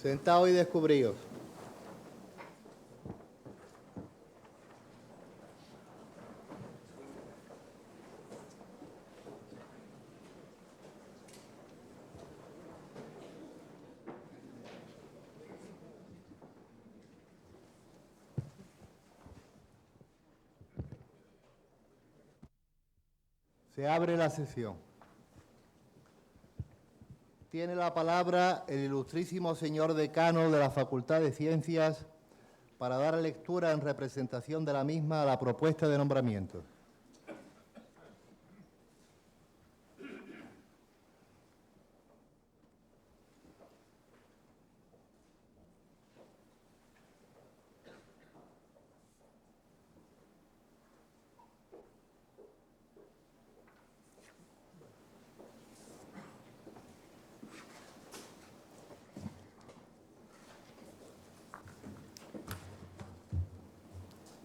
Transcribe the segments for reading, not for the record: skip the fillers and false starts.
Sentados y descubríos. Se abre la sesión. Tiene la palabra el ilustrísimo señor decano de la Facultad de Ciencias para dar lectura en representación de la misma a la propuesta de nombramiento.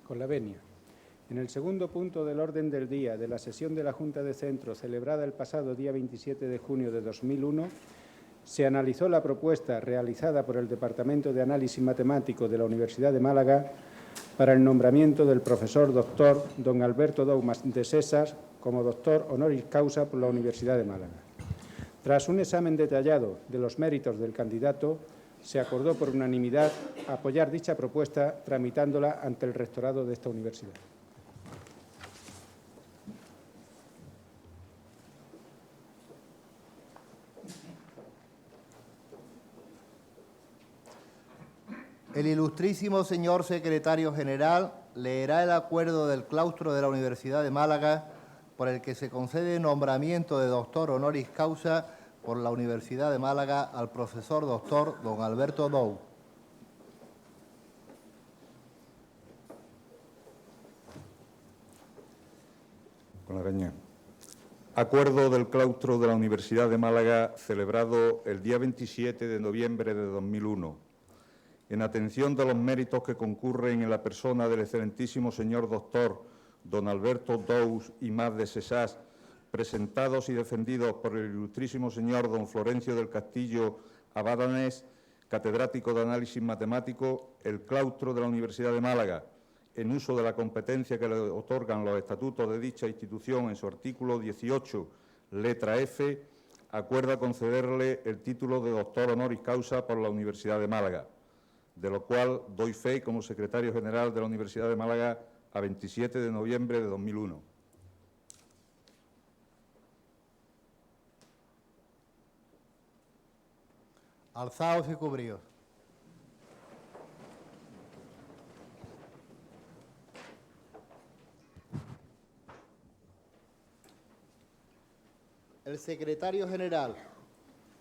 Con la venia. En el segundo punto del orden del día de la sesión de la Junta de Centro celebrada el pasado día 27 de junio de 2001, se analizó la propuesta realizada por el Departamento de Análisis Matemático de la Universidad de Málaga para el nombramiento del profesor doctor don Alberto Dou de Sesas como doctor honoris causa por la Universidad de Málaga. Tras un examen detallado de los méritos del candidato, se acordó por unanimidad apoyar dicha propuesta tramitándola ante el rectorado de esta universidad. El ilustrísimo señor secretario general leerá el acuerdo del claustro de la Universidad de Málaga por el que se concede nombramiento de doctor honoris causa por la Universidad de Málaga al profesor doctor don Alberto Dou. Con la caña. Acuerdo del claustro de la Universidad de Málaga celebrado el día 27 de noviembre de 2001. En atención de los méritos que concurren en la persona del excelentísimo señor doctor don Alberto Dou y más de Sesas, presentados y defendidos por el ilustrísimo señor don Florencio del Castillo Abadanés, catedrático de Análisis Matemático, el claustro de la Universidad de Málaga, en uso de la competencia que le otorgan los estatutos de dicha institución en su artículo 18, letra F, acuerda concederle el título de doctor honoris causa por la Universidad de Málaga, de lo cual doy fe como secretario general de la Universidad de Málaga a 27 de noviembre de 2001. Alzaos y cubríos. El secretario general,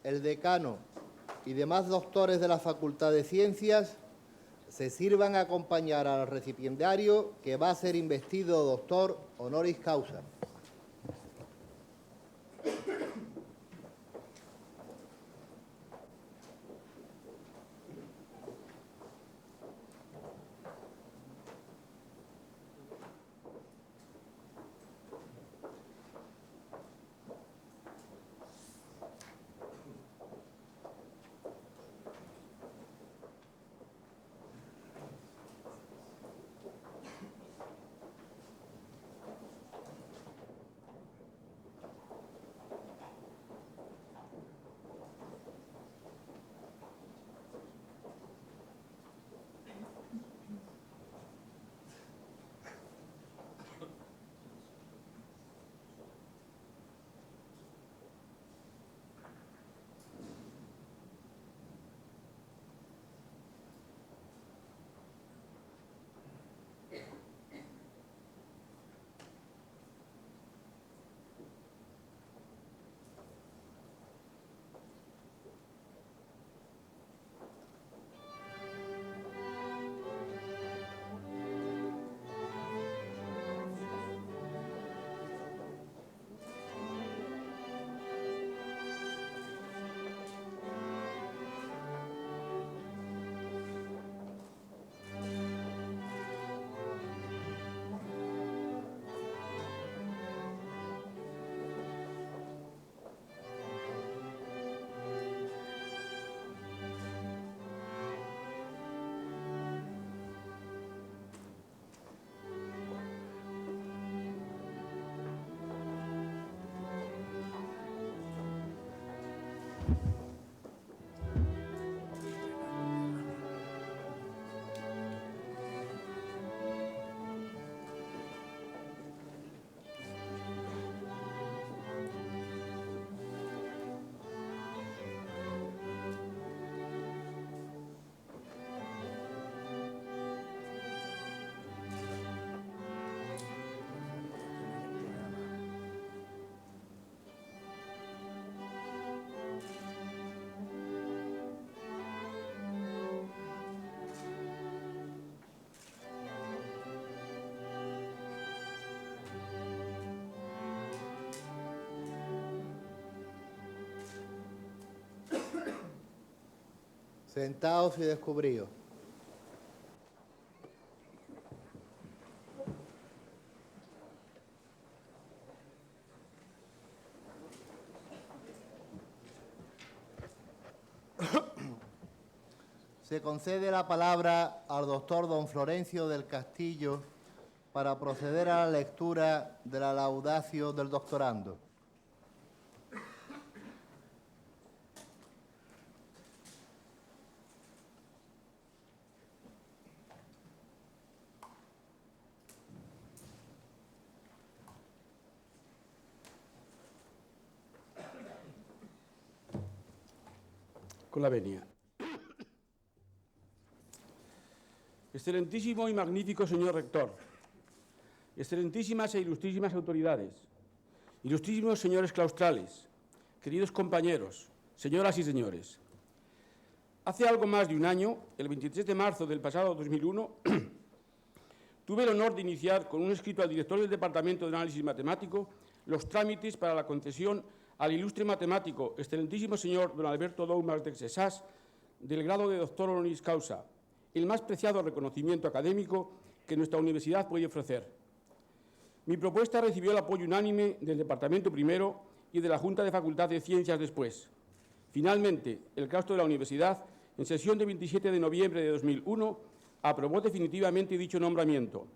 el decano y demás doctores de la Facultad de Ciencias se sirvan a acompañar al recipiendario que va a ser investido doctor honoris causa. Sentados y descubridos. Se concede la palabra al doctor don Florencio del Castillo para proceder a la lectura de la laudatio del doctorando. Con la venia. Excelentísimo y magnífico señor rector, excelentísimas e ilustrísimas autoridades, ilustrísimos señores claustrales, queridos compañeros, señoras y señores. Hace algo más de un año, el 23 de marzo del pasado 2001, tuve el honor de iniciar con un escrito al director del Departamento de Análisis Matemático los trámites para la concesión al ilustre matemático, excelentísimo señor don Alberto Dou Martexesas, del grado de doctor honoris causa, el más preciado reconocimiento académico que nuestra universidad puede ofrecer. Mi propuesta recibió el apoyo unánime del Departamento primero y de la Junta de Facultad de Ciencias después. Finalmente, el claustro de la universidad, en sesión de 27 de noviembre de 2001, aprobó definitivamente dicho nombramiento.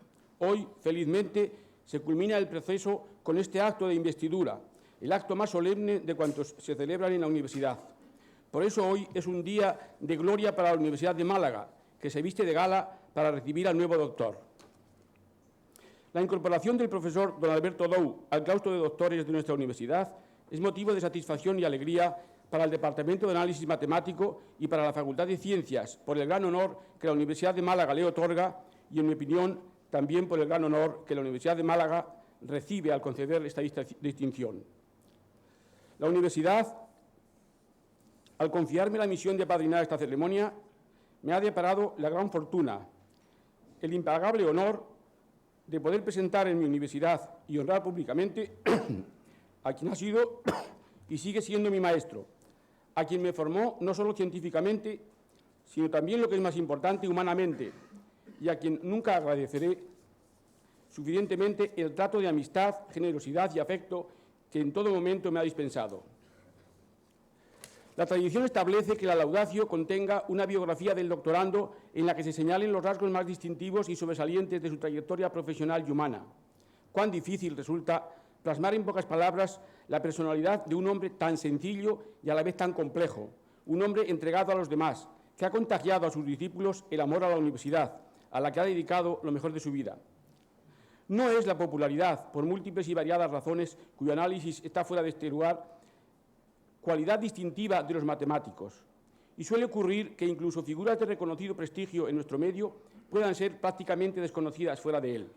Hoy, felizmente, se culmina el proceso con este acto de investidura, el acto más solemne de cuantos se celebran en la universidad. Por eso hoy es un día de gloria para la Universidad de Málaga, que se viste de gala para recibir al nuevo doctor. La incorporación del profesor don Alberto Dou al claustro de doctores de nuestra universidad es motivo de satisfacción y alegría para el Departamento de Análisis Matemático y para la Facultad de Ciencias por el gran honor que la Universidad de Málaga le otorga y, en mi opinión, también por el gran honor que la Universidad de Málaga recibe al conceder esta distinción. La universidad, al confiarme la misión de apadrinar esta ceremonia, me ha deparado la gran fortuna, el impagable honor de poder presentar en mi universidad y honrar públicamente a quien ha sido y sigue siendo mi maestro, a quien me formó no solo científicamente, sino también, lo que es más importante, humanamente, y a quien nunca agradeceré suficientemente el trato de amistad, generosidad y afecto que en todo momento me ha dispensado. La tradición establece que la laudatio contenga una biografía del doctorando en la que se señalen los rasgos más distintivos y sobresalientes de su trayectoria profesional y humana. Cuán difícil resulta plasmar en pocas palabras la personalidad de un hombre tan sencillo y a la vez tan complejo, un hombre entregado a los demás, que ha contagiado a sus discípulos el amor a la universidad, a la que ha dedicado lo mejor de su vida. No es la popularidad, por múltiples y variadas razones, cuyo análisis está fuera de este lugar, cualidad distintiva de los matemáticos, y suele ocurrir que incluso figuras de reconocido prestigio en nuestro medio puedan ser prácticamente desconocidas fuera de él.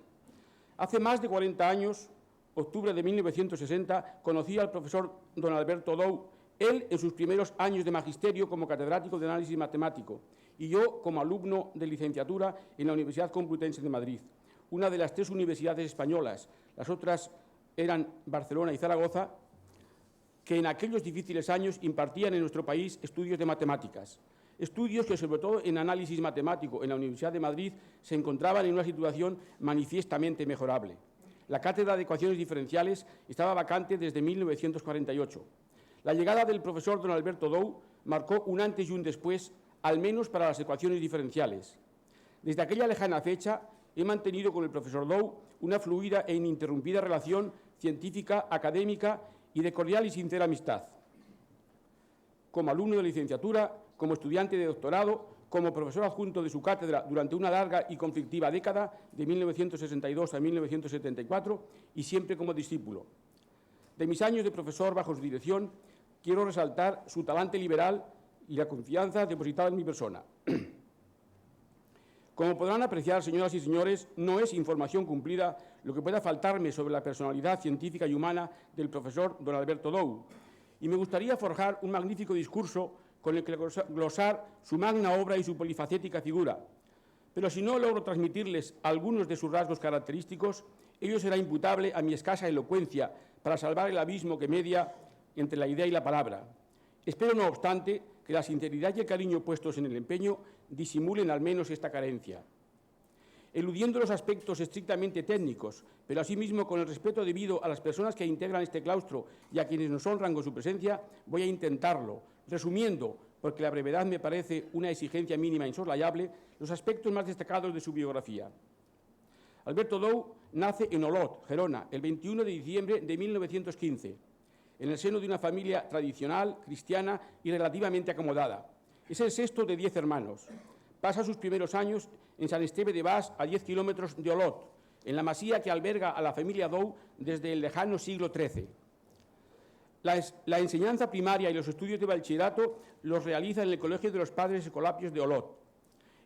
Hace más de 40 años, octubre de 1960, conocí al profesor don Alberto Dou, él en sus primeros años de magisterio como catedrático de análisis matemático y yo como alumno de licenciatura en la Universidad Complutense de Madrid, una de las 3 universidades españolas, las otras eran Barcelona y Zaragoza, que en aquellos difíciles años impartían en nuestro país estudios de matemáticas, estudios que, sobre todo en análisis matemático en la Universidad de Madrid, se encontraban en una situación manifiestamente mejorable. La cátedra de ecuaciones diferenciales estaba vacante desde 1948. La llegada del profesor don Alberto Dou marcó un antes y un después, al menos para las ecuaciones diferenciales. Desde aquella lejana fecha he mantenido con el profesor Dou una fluida e ininterrumpida relación científica, académica y de cordial y sincera amistad. Como alumno de licenciatura, como estudiante de doctorado, como profesor adjunto de su cátedra durante una larga y conflictiva década, de 1962 a 1974, y siempre como discípulo. De mis años de profesor bajo su dirección, quiero resaltar su talante liberal y la confianza depositada en mi persona. Como podrán apreciar, señoras y señores, no es información cumplida lo que pueda faltarme sobre la personalidad científica y humana del profesor don Alberto Dou, y me gustaría forjar un magnífico discurso con el que glosar su magna obra y su polifacética figura. Pero si no logro transmitirles algunos de sus rasgos característicos, ello será imputable a mi escasa elocuencia para salvar el abismo que media entre la idea y la palabra. Espero, no obstante, que la sinceridad y el cariño puestos en el empeño disimulen al menos esta carencia. Eludiendo los aspectos estrictamente técnicos, pero asimismo con el respeto debido a las personas que integran este claustro y a quienes nos honran con su presencia, voy a intentarlo, resumiendo, porque la brevedad me parece una exigencia mínima insoslayable, los aspectos más destacados de su biografía. Alberto Dou nace en Olot, Gerona, el 21 de diciembre de 1915, en el seno de una familia tradicional, cristiana y relativamente acomodada. Es el sexto de 10 hermanos. Pasa sus primeros años en San Esteve de Bas, a 10 kilómetros de Olot, en la masía que alberga a la familia Dou desde el lejano siglo XIII. La enseñanza primaria y los estudios de bachillerato los realiza en el Colegio de los Padres Escolapios de Olot.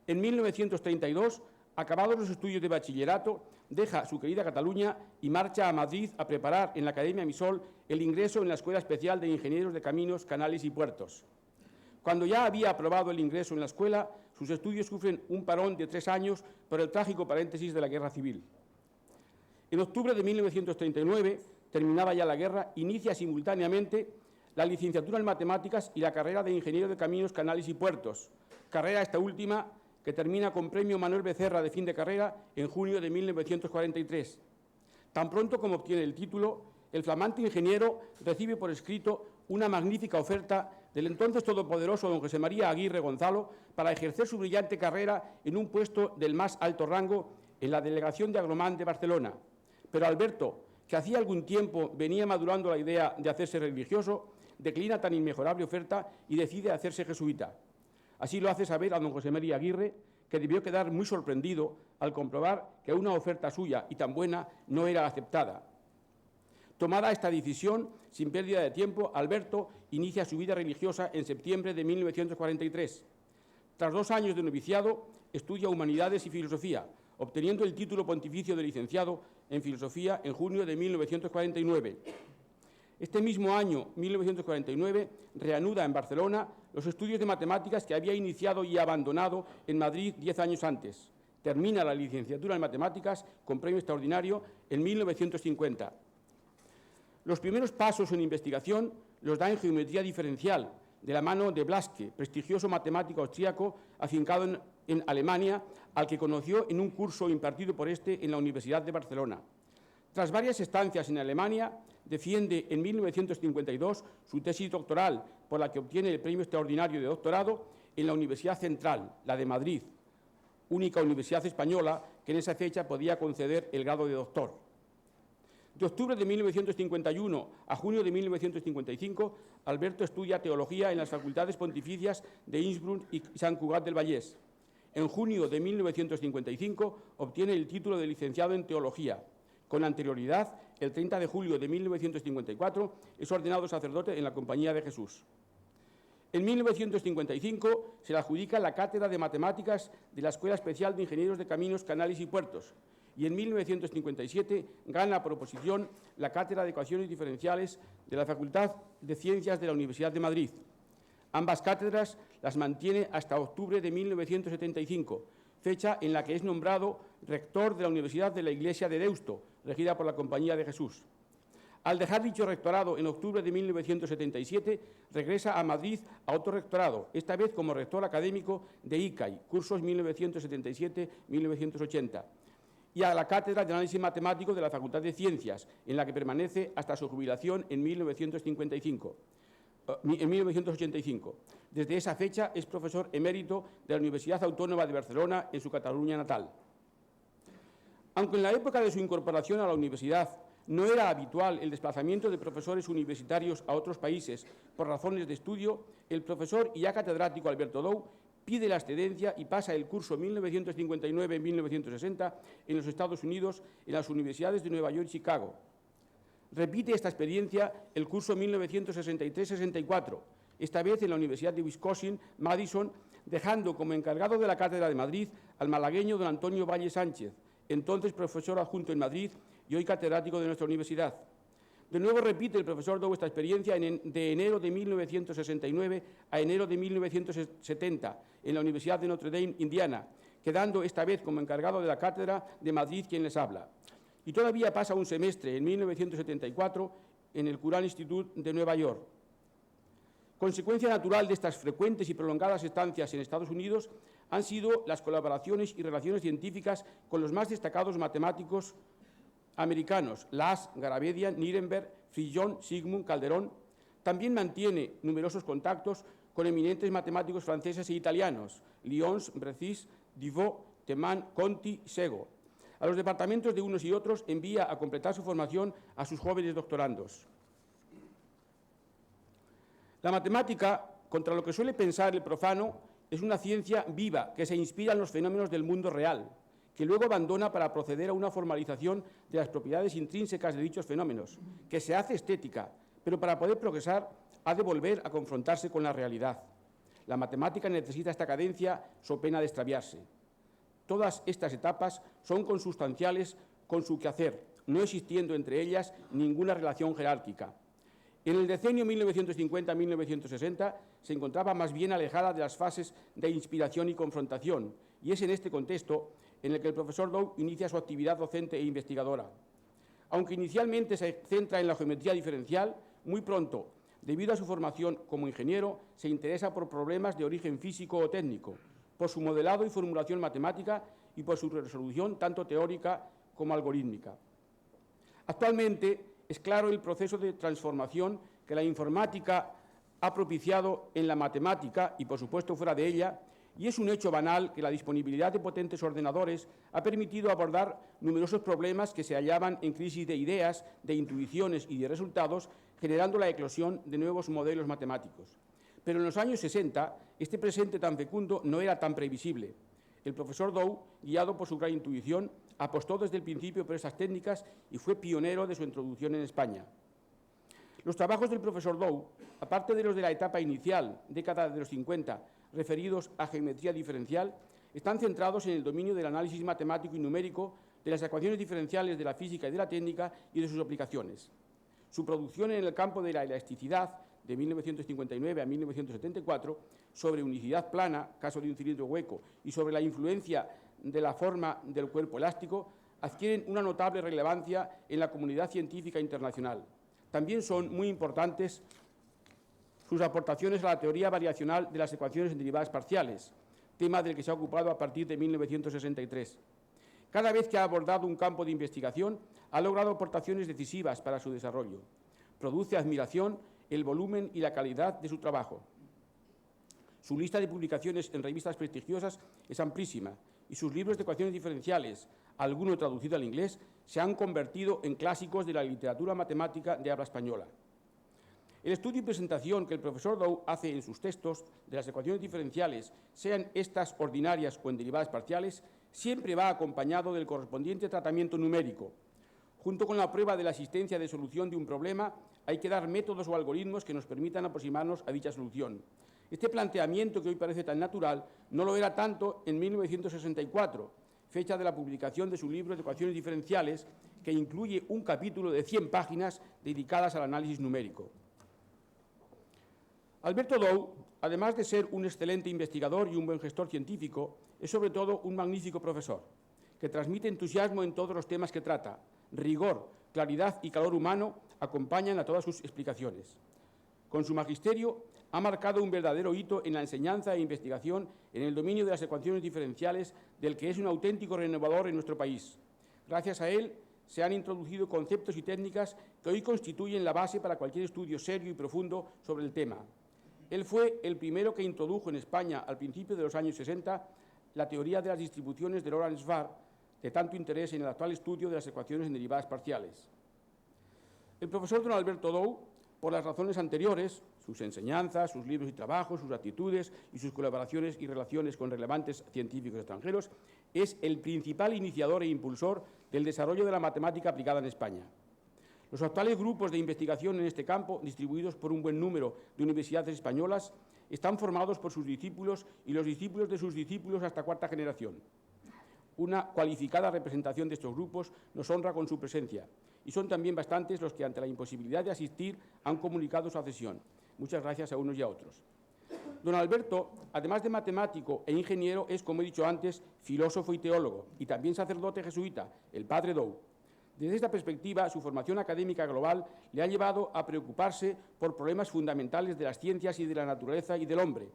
En 1932, acabados los estudios de bachillerato, deja su querida Cataluña y marcha a Madrid a preparar en la Academia Misol el ingreso en la Escuela Especial de Ingenieros de Caminos, Canales y Puertos. Cuando ya había aprobado el ingreso en la escuela, sus estudios sufren un parón de 3 años por el trágico paréntesis de la Guerra Civil. En octubre de 1939, terminaba ya la guerra, inicia simultáneamente la licenciatura en Matemáticas y la carrera de Ingeniero de Caminos, Canales y Puertos, carrera esta última que termina con premio Manuel Becerra de fin de carrera en junio de 1943. Tan pronto como obtiene el título, el flamante ingeniero recibe por escrito una magnífica oferta del entonces todopoderoso don José María Aguirre Gonzalo para ejercer su brillante carrera en un puesto del más alto rango en la delegación de Agromán de Barcelona. Pero Alberto, que hacía algún tiempo venía madurando la idea de hacerse religioso, declina tan inmejorable oferta y decide hacerse jesuita. Así lo hace saber a don José María Aguirre, que debió quedar muy sorprendido al comprobar que una oferta suya y tan buena no era aceptada. Tomada esta decisión, sin pérdida de tiempo, Alberto inicia su vida religiosa en septiembre de 1943. Tras 2 años de noviciado, estudia Humanidades y Filosofía, obteniendo el título pontificio de licenciado en Filosofía en junio de 1949. Este mismo año, 1949, reanuda en Barcelona los estudios de matemáticas que había iniciado y abandonado en Madrid 10 años antes. Termina la licenciatura en matemáticas con premio extraordinario en 1950. Los primeros pasos en investigación los da en geometría diferencial, de la mano de Blaschke, prestigioso matemático austríaco afincado en Alemania, al que conoció en un curso impartido por este en la Universidad de Barcelona. Tras varias estancias en Alemania, defiende en 1952 su tesis doctoral, por la que obtiene el premio extraordinario de doctorado en la Universidad Central, la de Madrid, única universidad española que en esa fecha podía conceder el grado de doctor. De octubre de 1951 a junio de 1955, Alberto estudia teología en las facultades pontificias de Innsbruck y Sant Cugat del Vallès. En junio de 1955 obtiene el título de licenciado en teología. Con anterioridad, el 30 de julio de 1954, es ordenado sacerdote en la Compañía de Jesús. En 1955 se le adjudica la cátedra de matemáticas de la Escuela Especial de Ingenieros de Caminos, Canales y Puertos, y en 1957 gana por oposición la cátedra de ecuaciones diferenciales de la Facultad de Ciencias de la Universidad de Madrid. Ambas cátedras las mantiene hasta octubre de 1975, fecha en la que es nombrado rector de la Universidad de la Iglesia de Deusto, regida por la Compañía de Jesús. Al dejar dicho rectorado en octubre de 1977, regresa a Madrid a otro rectorado, esta vez como rector académico de ICAI, cursos 1977-1980, y a la Cátedra de Análisis Matemático de la Facultad de Ciencias, en la que permanece hasta su jubilación en 1985. Desde esa fecha es profesor emérito de la Universidad Autónoma de Barcelona en su Cataluña natal. Aunque en la época de su incorporación a la universidad no era habitual el desplazamiento de profesores universitarios a otros países por razones de estudio, el profesor y ya catedrático Alberto Dou pide la excedencia y pasa el curso 1959-1960 en los Estados Unidos en las universidades de Nueva York y Chicago. Repite esta experiencia el curso 1963-64, esta vez en la Universidad de Wisconsin-Madison, dejando como encargado de la Cátedra de Madrid al malagueño don Antonio Valle Sánchez, entonces profesor adjunto en Madrid y hoy catedrático de nuestra universidad. De nuevo repite el profesor Dou esta experiencia de enero de 1969 a enero de 1970 en la Universidad de Notre Dame, Indiana, quedando esta vez como encargado de la Cátedra de Madrid quien les habla. Y todavía pasa un semestre en 1974 en el Curran Institute de Nueva York. Consecuencia natural de estas frecuentes y prolongadas estancias en Estados Unidos han sido las colaboraciones y relaciones científicas con los más destacados matemáticos americanos, Lass, Garabedian, Nirenberg, Frillon, Sigmund, Calderón. También mantiene numerosos contactos con eminentes matemáticos franceses e italianos, Lyons, Brecis, Divot, Teman, Conti, Sego. A los departamentos de unos y otros envía a completar su formación a sus jóvenes doctorandos. La matemática, contra lo que suele pensar el profano, es una ciencia viva que se inspira en los fenómenos del mundo real, que luego abandona para proceder a una formalización de las propiedades intrínsecas de dichos fenómenos, que se hace estética, pero para poder progresar ha de volver a confrontarse con la realidad. La matemática necesita esta cadencia so pena de extraviarse. Todas estas etapas son consustanciales con su quehacer, no existiendo entre ellas ninguna relación jerárquica. En el decenio 1950-1960 se encontraba más bien alejada de las fases de inspiración y confrontación, y es en este contexto en el que el profesor Dow inicia su actividad docente e investigadora. Aunque inicialmente se centra en la geometría diferencial, muy pronto, debido a su formación como ingeniero, se interesa por problemas de origen físico o técnico, por su modelado y formulación matemática y por su resolución tanto teórica como algorítmica. Actualmente es claro el proceso de transformación que la informática ha propiciado en la matemática y, por supuesto, fuera de ella, y es un hecho banal que la disponibilidad de potentes ordenadores ha permitido abordar numerosos problemas que se hallaban en crisis de ideas, de intuiciones y de resultados, generando la eclosión de nuevos modelos matemáticos. Pero en los años 60, este presente tan fecundo no era tan previsible. El profesor Dow, guiado por su gran intuición, apostó desde el principio por esas técnicas y fue pionero de su introducción en España. Los trabajos del profesor Dow, aparte de los de la etapa inicial, década de los 50, referidos a geometría diferencial, están centrados en el dominio del análisis matemático y numérico, de las ecuaciones diferenciales de la física y de la técnica y de sus aplicaciones. Su producción en el campo de la elasticidad, de 1959 a 1974, sobre unicidad plana, caso de un cilindro hueco, y sobre la influencia de la forma del cuerpo elástico, adquieren una notable relevancia en la comunidad científica internacional. También son muy importantes sus aportaciones a la teoría variacional de las ecuaciones en derivadas parciales, tema del que se ha ocupado a partir de 1963. Cada vez que ha abordado un campo de investigación, ha logrado aportaciones decisivas para su desarrollo. Produce admiración el volumen y la calidad de su trabajo. Su lista de publicaciones en revistas prestigiosas es amplísima y sus libros de ecuaciones diferenciales, alguno traducido al inglés, se han convertido en clásicos de la literatura matemática de habla española. El estudio y presentación que el profesor Dow hace en sus textos de las ecuaciones diferenciales, sean estas ordinarias o en derivadas parciales, siempre va acompañado del correspondiente tratamiento numérico. Junto con la prueba de la existencia de solución de un problema, hay que dar métodos o algoritmos que nos permitan aproximarnos a dicha solución. Este planteamiento, que hoy parece tan natural, no lo era tanto en 1964, fecha de la publicación de su libro de ecuaciones diferenciales, que incluye un capítulo de 100 páginas dedicadas al análisis numérico. Alberto Dow, además de ser un excelente investigador y un buen gestor científico, es sobre todo un magnífico profesor, que transmite entusiasmo en todos los temas que trata. Rigor, claridad y calor humano acompañan a todas sus explicaciones. Con su magisterio ha marcado un verdadero hito en la enseñanza e investigación en el dominio de las ecuaciones diferenciales, del que es un auténtico renovador en nuestro país. Gracias a él se han introducido conceptos y técnicas que hoy constituyen la base para cualquier estudio serio y profundo sobre el tema. Él fue el primero que introdujo en España, al principio de los años 60, la teoría de las distribuciones de Lorenz-Wahr, de tanto interés en el actual estudio de las ecuaciones en derivadas parciales. El profesor don Alberto Dow, por las razones anteriores, sus enseñanzas, sus libros y trabajos, sus actitudes y sus colaboraciones y relaciones con relevantes científicos extranjeros, es el principal iniciador e impulsor del desarrollo de la matemática aplicada en España. Los actuales grupos de investigación en este campo, distribuidos por un buen número de universidades españolas, están formados por sus discípulos y los discípulos de sus discípulos hasta cuarta generación. Una cualificada representación de estos grupos nos honra con su presencia, y son también bastantes los que, ante la imposibilidad de asistir, han comunicado su adhesión. Muchas gracias a unos y a otros. Don Alberto, además de matemático e ingeniero, es, como he dicho antes, filósofo y teólogo, y también sacerdote jesuita, el padre Dow. Desde esta perspectiva, su formación académica global le ha llevado a preocuparse por problemas fundamentales de las ciencias y de la naturaleza y del hombre.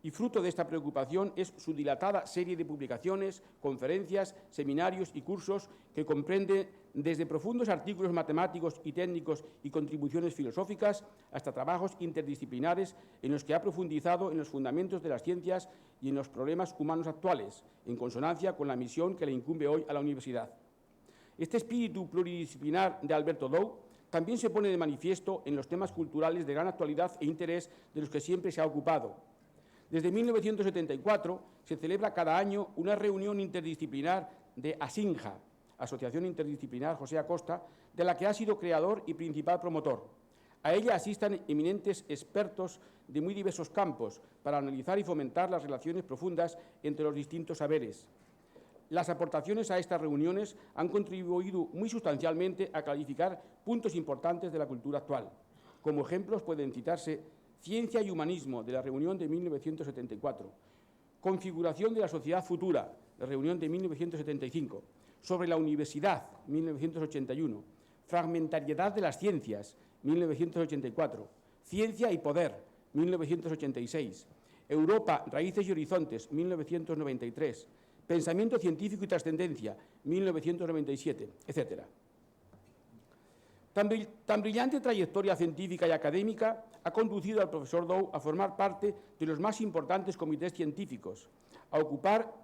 Y fruto de esta preocupación es su dilatada serie de publicaciones, conferencias, seminarios y cursos que comprende desde profundos artículos matemáticos y técnicos y contribuciones filosóficas hasta trabajos interdisciplinares en los que ha profundizado en los fundamentos de las ciencias y en los problemas humanos actuales, en consonancia con la misión que le incumbe hoy a la universidad. Este espíritu pluridisciplinar de Alberto Dou también se pone de manifiesto en los temas culturales de gran actualidad e interés de los que siempre se ha ocupado. Desde 1974 se celebra cada año una reunión interdisciplinar de ASINJA, Asociación Interdisciplinar José Acosta, de la que ha sido creador y principal promotor. A ella asistan eminentes expertos de muy diversos campos para analizar y fomentar las relaciones profundas entre los distintos saberes. Las aportaciones a estas reuniones han contribuido muy sustancialmente a clarificar puntos importantes de la cultura actual. Como ejemplos pueden citarse Ciencia y Humanismo, de la reunión de 1974, Configuración de la Sociedad Futura, la reunión de 1975, Sobre la Universidad, 1981, Fragmentariedad de las Ciencias, 1984, Ciencia y Poder, 1986, Europa, Raíces y Horizontes, 1993, Pensamiento Científico y Trascendencia, 1997, etc. Tan brillante trayectoria científica y académica ha conducido al profesor Dou a formar parte de los más importantes comités científicos, a ocupar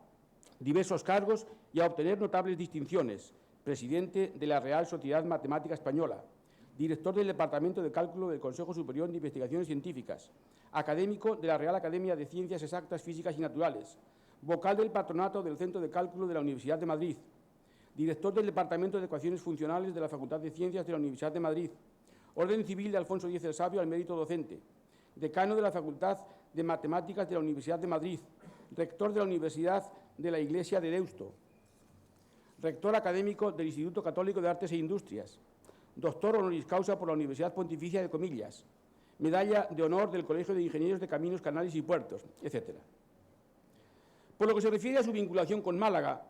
diversos cargos y a obtener notables distinciones: presidente de la Real Sociedad Matemática Española, director del Departamento de Cálculo del Consejo Superior de Investigaciones Científicas, académico de la Real Academia de Ciencias Exactas, Físicas y Naturales, vocal del patronato del Centro de Cálculo de la Universidad de Madrid, director del Departamento de Ecuaciones Funcionales de la Facultad de Ciencias de la Universidad de Madrid, Orden Civil de Alfonso X el Sabio al mérito docente, decano de la Facultad de Matemáticas de la Universidad de Madrid, rector de la Universidad de la Iglesia de Deusto, rector académico del Instituto Católico de Artes e Industrias, doctor honoris causa por la Universidad Pontificia de Comillas, medalla de honor del Colegio de Ingenieros de Caminos, Canales y Puertos, etc. Por lo que se refiere a su vinculación con Málaga,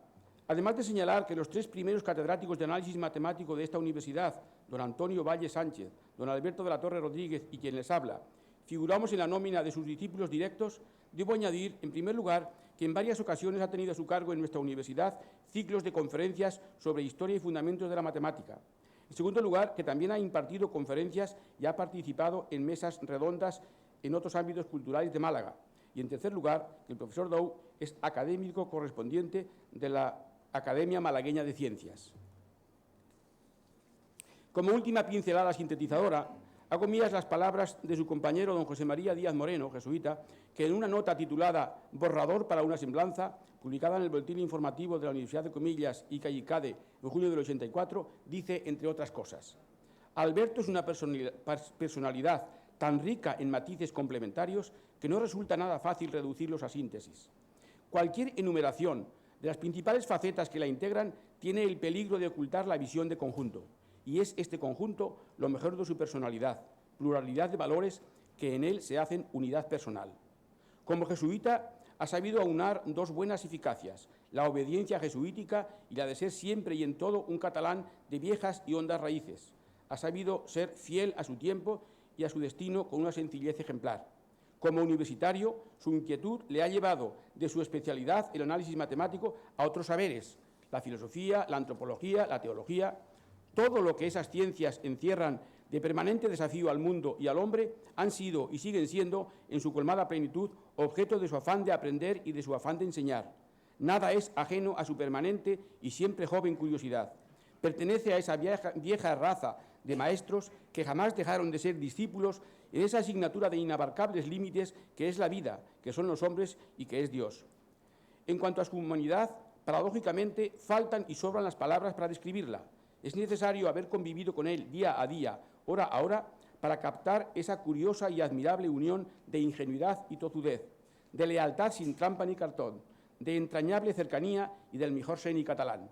además de señalar que los tres primeros catedráticos de análisis matemático de esta universidad, don Antonio Valle Sánchez, don Alberto de la Torre Rodríguez y quien les habla, figuramos en la nómina de sus discípulos directos, debo añadir, en primer lugar, que en varias ocasiones ha tenido a su cargo en nuestra universidad ciclos de conferencias sobre historia y fundamentos de la matemática. En segundo lugar, que también ha impartido conferencias y ha participado en mesas redondas en otros ámbitos culturales de Málaga. Y en tercer lugar, que el profesor Dou es académico correspondiente de la Academia Malagueña de Ciencias. Como última pincelada sintetizadora, hago mías las palabras de su compañero don José María Díaz Moreno, jesuita, que en una nota titulada Borrador para una semblanza, publicada en el Boletín Informativo de la Universidad de Comillas y Cayicade en julio del 84, dice, entre otras cosas: Alberto es una personalidad tan rica en matices complementarios que no resulta nada fácil reducirlos a síntesis. Cualquier enumeración de las principales facetas que la integran tiene el peligro de ocultar la visión de conjunto, y es este conjunto lo mejor de su personalidad, pluralidad de valores que en él se hacen unidad personal. Como jesuita ha sabido aunar dos buenas eficacias, la obediencia jesuítica y la de ser siempre y en todo un catalán de viejas y hondas raíces. Ha sabido ser fiel a su tiempo y a su destino con una sencillez ejemplar. Como universitario, su inquietud le ha llevado de su especialidad, el análisis matemático, a otros saberes, la filosofía, la antropología, la teología. Todo lo que esas ciencias encierran de permanente desafío al mundo y al hombre han sido y siguen siendo, en su colmada plenitud, objeto de su afán de aprender y de su afán de enseñar. Nada es ajeno a su permanente y siempre joven curiosidad. Pertenece a esa vieja raza de maestros que jamás dejaron de ser discípulos en esa asignatura de inabarcables límites que es la vida, que son los hombres y que es Dios. En cuanto a su humanidad, paradójicamente faltan y sobran las palabras para describirla. Es necesario haber convivido con él día a día, hora a hora, para captar esa curiosa y admirable unión de ingenuidad y tozudez, de lealtad sin trampa ni cartón, de entrañable cercanía y del mejor seni catalán.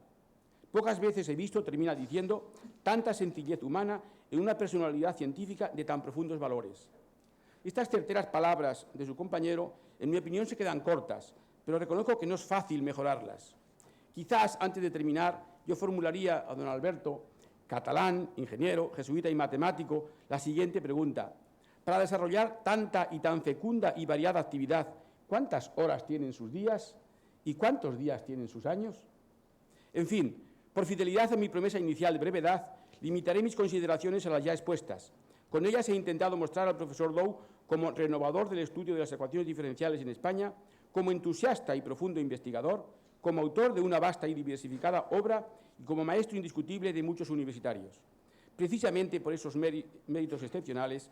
Pocas veces he visto, termina diciendo, tanta sencillez humana en una personalidad científica de tan profundos valores. Estas certeras palabras de su compañero, en mi opinión, se quedan cortas, pero reconozco que no es fácil mejorarlas. Quizás, antes de terminar, yo formularía a don Alberto, catalán, ingeniero, jesuita y matemático, la siguiente pregunta. Para desarrollar tanta y tan fecunda y variada actividad, ¿cuántas horas tienen sus días y cuántos días tienen sus años? En fin, por fidelidad a mi promesa inicial de brevedad, limitaré mis consideraciones a las ya expuestas. Con ellas he intentado mostrar al profesor Dou como renovador del estudio de las ecuaciones diferenciales en España, como entusiasta y profundo investigador, como autor de una vasta y diversificada obra y como maestro indiscutible de muchos universitarios. Precisamente por esos méritos excepcionales,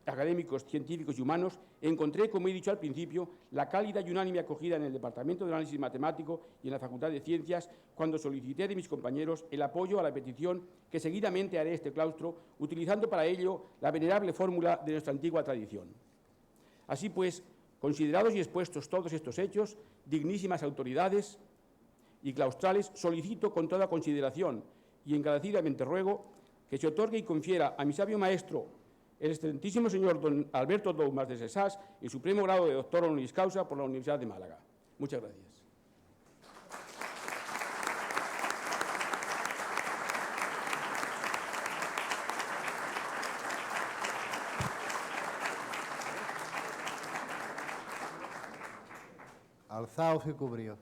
académicos, científicos y humanos, encontré, como he dicho al principio, la cálida y unánime acogida en el Departamento de Análisis Matemático y en la Facultad de Ciencias cuando solicité de mis compañeros el apoyo a la petición que seguidamente haré este claustro, utilizando para ello la venerable fórmula de nuestra antigua tradición. Así pues, considerados y expuestos todos estos hechos, dignísimas autoridades y claustrales, solicito con toda consideración y encarecidamente ruego que se otorgue y confiera a mi sabio maestro, el excelentísimo señor don Alberto Dou Mas de Sesás, el supremo grado de doctor honoris causa por la Universidad de Málaga. Muchas gracias. Alzaos y cubríos.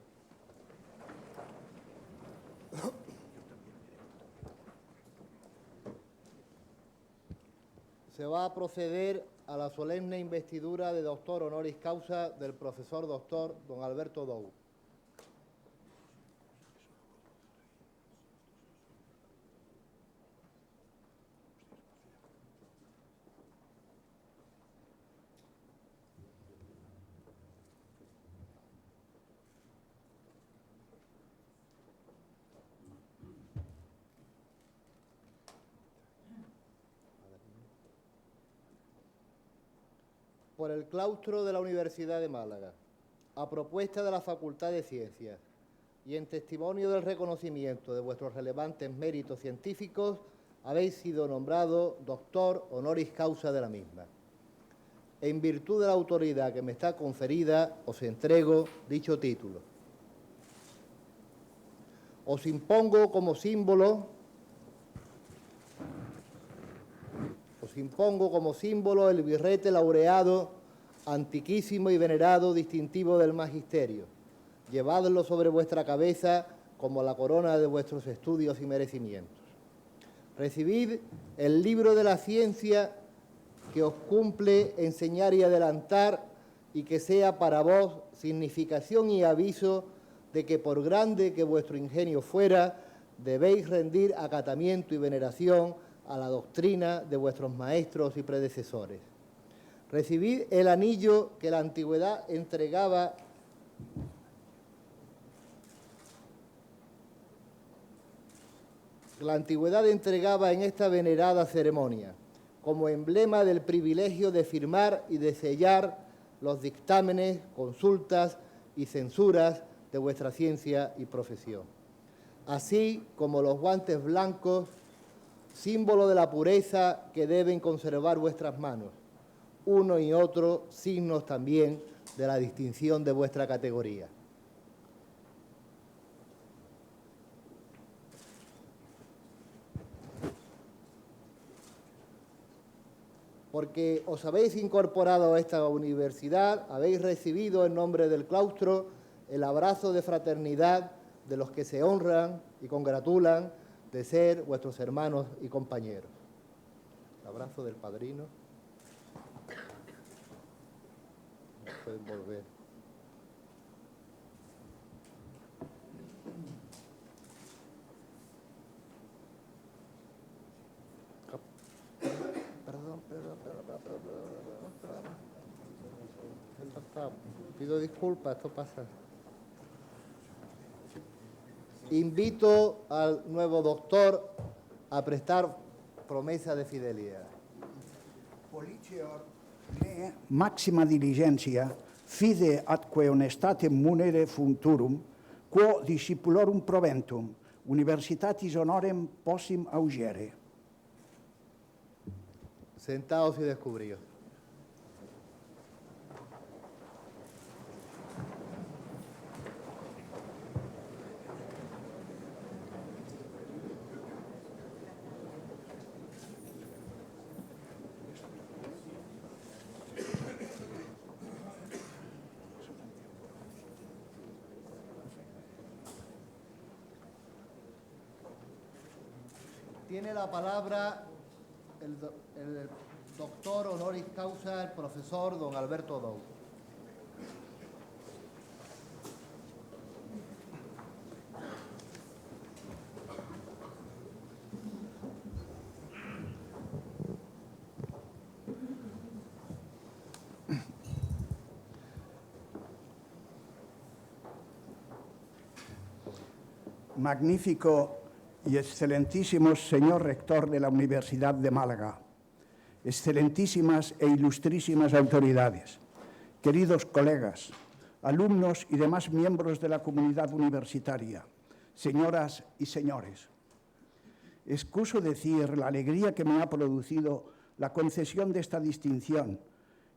Se va a proceder a la solemne investidura de doctor honoris causa del profesor doctor don Alberto Dou. Por el claustro de la Universidad de Málaga, a propuesta de la Facultad de Ciencias y en testimonio del reconocimiento de vuestros relevantes méritos científicos, habéis sido nombrado doctor honoris causa de la misma. En virtud de la autoridad que me está conferida, os entrego dicho título. Os impongo como símbolo el birrete laureado, antiquísimo y venerado distintivo del magisterio. Llevadlo sobre vuestra cabeza como la corona de vuestros estudios y merecimientos. Recibid el libro de la ciencia que os cumple enseñar y adelantar y que sea para vos significación y aviso de que por grande que vuestro ingenio fuera, debéis rendir acatamiento y veneración a la doctrina de vuestros maestros y predecesores. Recibid el anillo que la antigüedad entregaba en esta venerada ceremonia, como emblema del privilegio de firmar y de sellar los dictámenes, consultas y censuras de vuestra ciencia y profesión, así como los guantes blancos, símbolo de la pureza que deben conservar vuestras manos, uno y otro signos también de la distinción de vuestra categoría. Porque os habéis incorporado a esta universidad, habéis recibido en nombre del claustro el abrazo de fraternidad de los que se honran y congratulan de ser vuestros hermanos y compañeros. El abrazo del padrino. Pueden volver. Perdón. Pido disculpas, esto pasa. Invito al nuevo doctor a prestar promesa de fidelidad. Policior me maxima diligentia fide atque honestatem munere functurum, quo discipulorum proventum, universitatis honorem possim augere. Sentaos y descubríos. Tiene la palabra el doctor honoris causa, el profesor don Alberto Dou. Magnífico y excelentísimo señor rector de la Universidad de Málaga, excelentísimas e ilustrísimas autoridades, queridos colegas, alumnos y demás miembros de la comunidad universitaria, señoras y señores. Excuso decir la alegría que me ha producido la concesión de esta distinción,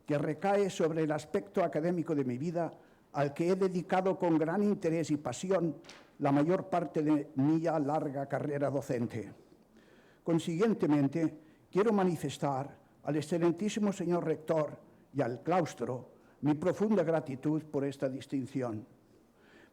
que recae sobre el aspecto académico de mi vida, al que he dedicado con gran interés y pasión la mayor parte de mi ya larga carrera docente. Consiguientemente, quiero manifestar al excelentísimo señor rector y al claustro mi profunda gratitud por esta distinción.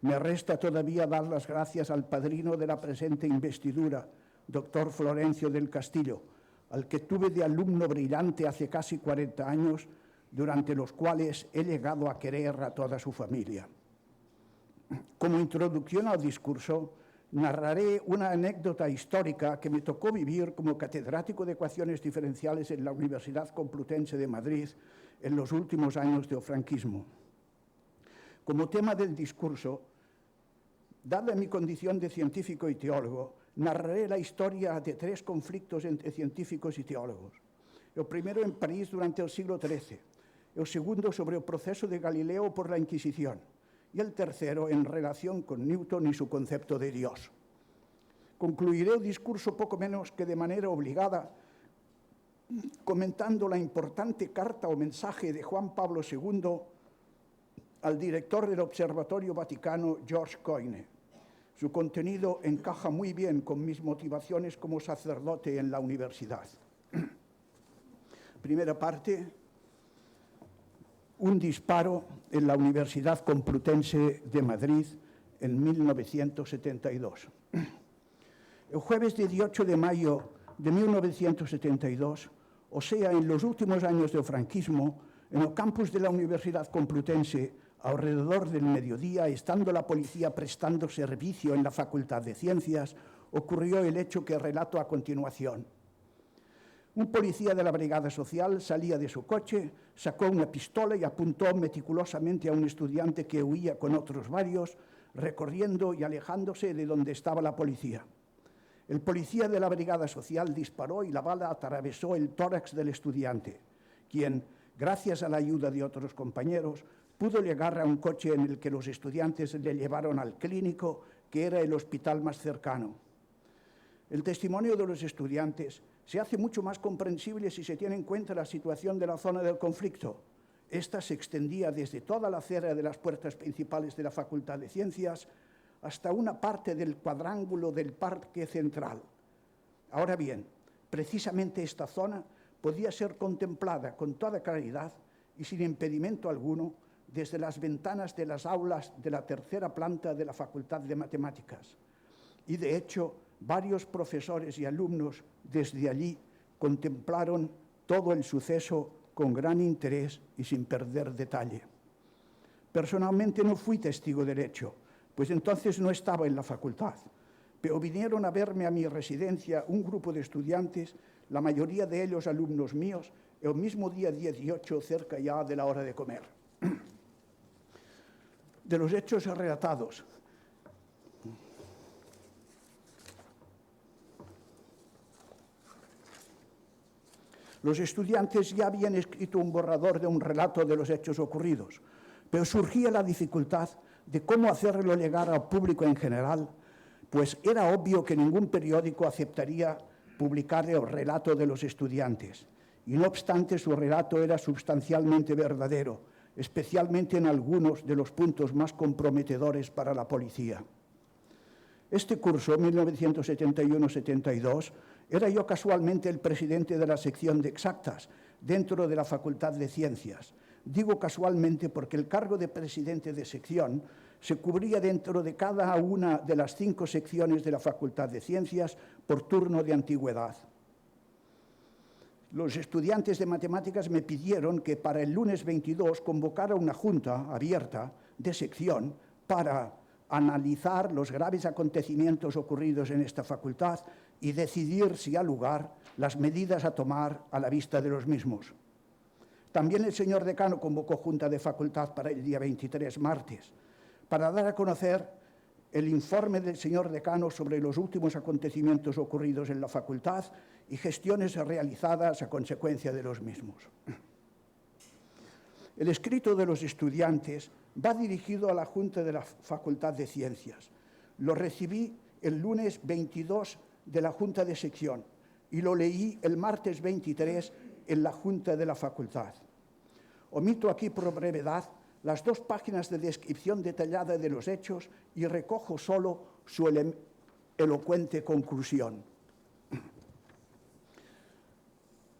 Me resta todavía dar las gracias al padrino de la presente investidura, doctor Florencio del Castillo, al que tuve de alumno brillante hace casi 40 años, durante los cuales he llegado a querer a toda su familia. Como introducción al discurso, narraré una anécdota histórica que me tocó vivir como catedrático de ecuaciones diferenciales en la Universidad Complutense de Madrid en los últimos años del franquismo. Como tema del discurso, dada mi condición de científico y teólogo, narraré la historia de 3 conflictos entre científicos y teólogos. El primero en París durante el siglo XIII, el segundo sobre el proceso de Galileo por la Inquisición, y el tercero en relación con Newton y su concepto de Dios. Concluiré el discurso poco menos que de manera obligada, comentando la importante carta o mensaje de Juan Pablo II al director del Observatorio Vaticano, George Coyne. Su contenido encaja muy bien con mis motivaciones como sacerdote en la universidad. Primera parte: un disparo en la Universidad Complutense de Madrid en 1972. El jueves 18 de mayo de 1972, o sea, en los últimos años del franquismo, en el campus de la Universidad Complutense, alrededor del mediodía, estando la policía prestando servicio en la Facultad de Ciencias, ocurrió el hecho que relato a continuación. Un policía de la Brigada Social salía de su coche, sacó una pistola y apuntó meticulosamente a un estudiante que huía con otros varios, recorriendo y alejándose de donde estaba la policía. El policía de la Brigada Social disparó y la bala atravesó el tórax del estudiante, quien, gracias a la ayuda de otros compañeros, pudo llegar a un coche en el que los estudiantes le llevaron al clínico, que era el hospital más cercano. El testimonio de los estudiantes se hace mucho más comprensible si se tiene en cuenta la situación de la zona del conflicto. Esta se extendía desde toda la acera de las puertas principales de la Facultad de Ciencias hasta una parte del cuadrángulo del Parque Central. Ahora bien, precisamente esta zona podía ser contemplada con toda claridad y sin impedimento alguno desde las ventanas de las aulas de la tercera planta de la Facultad de Matemáticas. Y de hecho, varios profesores y alumnos desde allí contemplaron todo el suceso con gran interés y sin perder detalle. Personalmente no fui testigo del hecho, pues entonces no estaba en la facultad, pero vinieron a verme a mi residencia un grupo de estudiantes, la mayoría de ellos alumnos míos, el mismo día 18, cerca ya de la hora de comer. De los hechos relatados, los estudiantes ya habían escrito un borrador de un relato de los hechos ocurridos, pero surgía la dificultad de cómo hacerlo llegar al público en general, pues era obvio que ningún periódico aceptaría publicar el relato de los estudiantes, y no obstante su relato era sustancialmente verdadero, especialmente en algunos de los puntos más comprometedores para la policía. Este curso, 1971-72, era yo casualmente el presidente de la sección de exactas dentro de la Facultad de Ciencias. Digo casualmente porque el cargo de presidente de sección se cubría dentro de cada una de las 5 secciones de la Facultad de Ciencias por turno de antigüedad. Los estudiantes de matemáticas me pidieron que para el lunes 22 convocara una junta abierta de sección para analizar los graves acontecimientos ocurridos en esta facultad y decidir, si ha lugar, las medidas a tomar a la vista de los mismos. También el señor decano convocó junta de facultad para el día 23, martes, para dar a conocer el informe del señor decano sobre los últimos acontecimientos ocurridos en la facultad y gestiones realizadas a consecuencia de los mismos. El escrito de los estudiantes va dirigido a la Junta de la Facultad de Ciencias. Lo recibí el lunes 22 de la Junta de Sección y lo leí el martes 23 en la Junta de la Facultad. Omito aquí por brevedad las 2 páginas de descripción detallada de los hechos y recojo solo su elocuente conclusión.